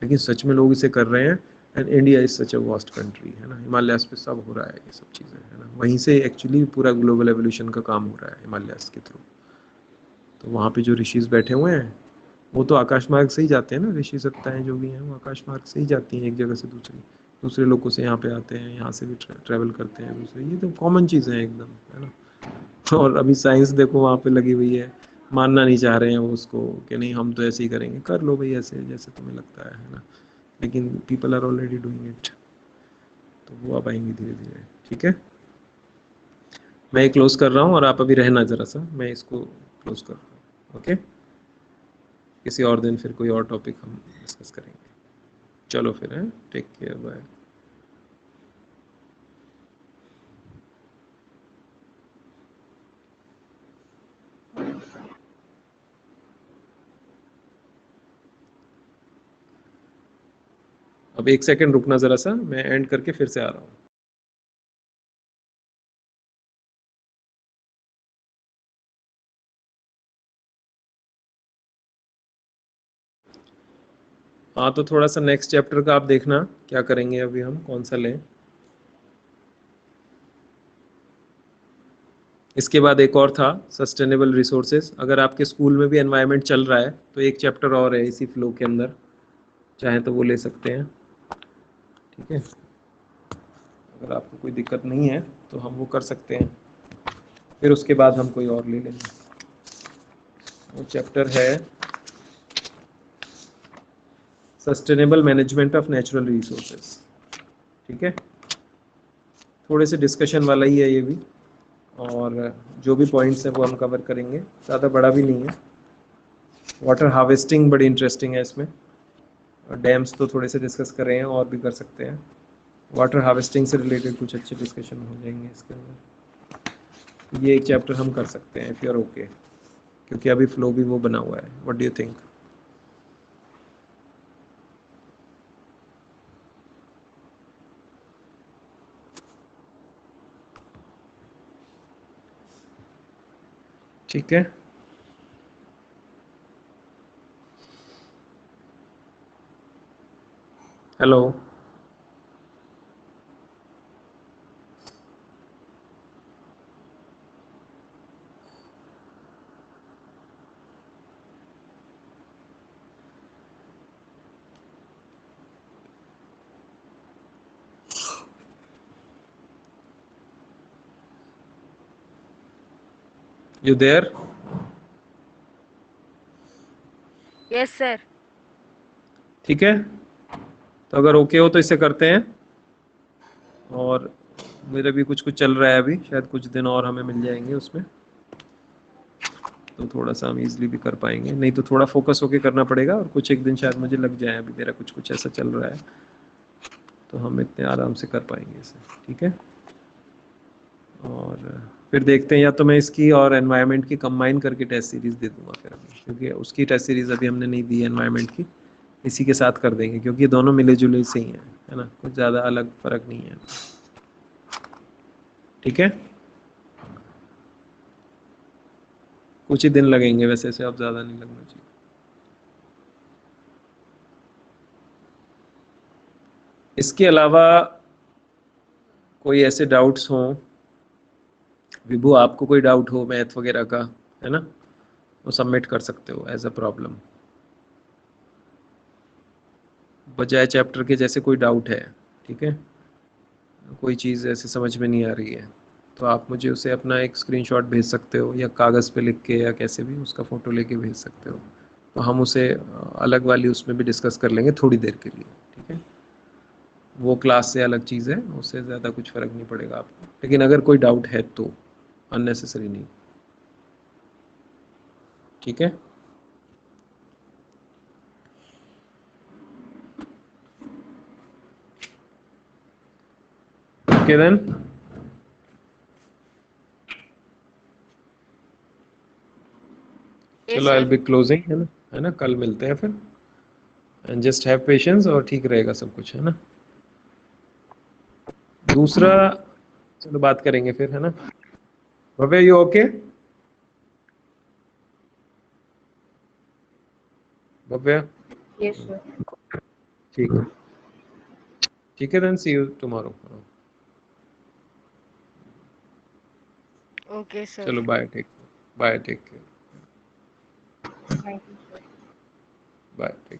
Speaker 1: लेकिन सच में लोग इसे कर रहे हैं। And India is such a vast country, है ना, हिमालयास पे सब हो रहा है ये सब चीज़ें, है ना। वहीं से एक्चुअली पूरा ग्लोबल एवोल्यूशन का काम हो रहा है, हिमालयास के थ्रू। तो वहाँ पे जो ऋषिज बैठे हुए हैं, वो तो आकाश मार्ग से ही जाते हैं ना, ऋषि सत्ताएं जो भी हैं वो आकाश मार्ग से ही जाती हैं, एक जगह से दूसरी, दूसरे लोगों से यहाँ पे आते हैं, यहाँ से भी ट्रैवल करते हैं दूसरे। ये तो कॉमन चीज़ें हैं एकदम, है ना। और अभी साइंस देखो वहाँ पे लगी हुई है, मानना नहीं चाह रहे हैं वो उसको, कि नहीं हम तो ऐसे ही करेंगे, कर लो भाई ऐसे जैसे तुम्हें लगता है ना। लेकिन people are already doing it, तो वो अब आएंगे धीरे धीरे, ठीक है। मैं ये क्लोज कर रहा हूँ, और आप अभी रहना जरा सा, मैं इसको क्लोज कर रहा हूँ, ओके। किसी और दिन फिर कोई और टॉपिक हम डिस्कस करेंगे। चलो फिर, है, टेक केयर, बाय। अब एक सेकंड रुकना जरा सा, मैं एंड करके फिर से आ रहा हूँ। हाँ, तो थोड़ा सा नेक्स्ट चैप्टर का आप देखना क्या करेंगे, अभी हम कौन सा लें। इसके बाद एक और था सस्टेनेबल रिसोर्सेज। अगर आपके स्कूल में भी एनवायरनमेंट चल रहा है तो एक चैप्टर और है इसी फ्लो के अंदर, चाहे तो वो ले सकते हैं, ठीक है। अगर आपको कोई दिक्कत नहीं है तो हम वो कर सकते हैं, फिर उसके बाद हम कोई और ले लेंगे। वो चैप्टर है sustainable management of natural resources, ठीक है। थोड़े से डिस्कशन वाला ही है ये भी, और जो भी पॉइंट्स हैं वो हम कवर करेंगे, ज़्यादा बड़ा भी नहीं है। वाटर हार्वेस्टिंग बड़ी इंटरेस्टिंग है इसमें, और डैम्स तो थोड़े से डिस्कस कर रहे हैं, और भी कर सकते हैं। वाटर हार्वेस्टिंग से रिलेटेड कुछ अच्छे डिस्कशन हो जाएंगे इसके अंदर। ये एक चैप्टर हम कर सकते हैं इफ़ यू आर ओके, क्योंकि अभी फ्लो भी वो बना हुआ है। What do you think? ठीक है। Hello, you there?
Speaker 3: Yes sir.
Speaker 1: ठीक है, तो अगर ओके हो तो इसे करते हैं। और मेरा भी कुछ कुछ चल रहा है अभी, शायद कुछ दिन और हमें मिल जाएंगे उसमें, तो थोड़ा सा हम इजीली भी कर पाएंगे। नहीं तो थोड़ा फोकस होके करना पड़ेगा, और कुछ एक दिन शायद मुझे लग जाए, अभी मेरा कुछ कुछ ऐसा चल रहा है, तो हम इतने आराम से कर पाएंगे इसे, ठीक है। और फिर देखते हैं, या तो मैं इसकी और एनवायरनमेंट की कंबाइन करके टेस्ट सीरीज दे दूंगा फिर अभी, क्योंकि उसकी टेस्ट सीरीज अभी हमने नहीं दी है एनवायरनमेंट की, इसी के साथ कर देंगे, क्योंकि दोनों मिले जुले से ही हैं, है ना, कुछ ज़्यादा अलग फर्क नहीं है, ठीक है। कुछ ही दिन लगेंगे वैसे से, अब ज़्यादा नहीं लगना चाहिए। इसके अलावा कोई ऐसे डाउट्स हों, विभू आपको कोई डाउट हो मैथ वगैरह का, है ना, वो सबमिट कर सकते हो एज अ प्रॉब्लम, बजाय चैप्टर के। जैसे कोई डाउट है, ठीक है, कोई चीज़ ऐसे समझ में नहीं आ रही है, तो आप मुझे उसे अपना एक स्क्रीनशॉट भेज सकते हो, या कागज़ पे लिख के, या कैसे भी उसका फ़ोटो लेके भेज सकते हो, तो हम उसे अलग वाली उसमें भी डिस्कस कर लेंगे थोड़ी देर के लिए, ठीक है। वो क्लास से अलग चीज़ है, उससे ज़्यादा कुछ फ़र्क नहीं पड़ेगा आपको, लेकिन अगर कोई डाउट है तो अननेसेसरी नहीं, ठीक है। ओके देन,
Speaker 3: यस
Speaker 1: चलो I will
Speaker 3: sir.
Speaker 1: Be closing, है ना, कल मिलते हैं फिर। एंड जस्ट हैव पेशेंस, और ठीक रहेगा सब कुछ, है ना। दूसरा, चलो बात करेंगे फिर, है ना। Bhavya, you okay? Bhavya,
Speaker 2: yes sir.
Speaker 1: ठीक है, ठीक है, then see you tomorrow.
Speaker 3: Okay
Speaker 1: चलो
Speaker 3: sir.
Speaker 1: Bye, take care,
Speaker 2: thank you sir.
Speaker 1: Bye, take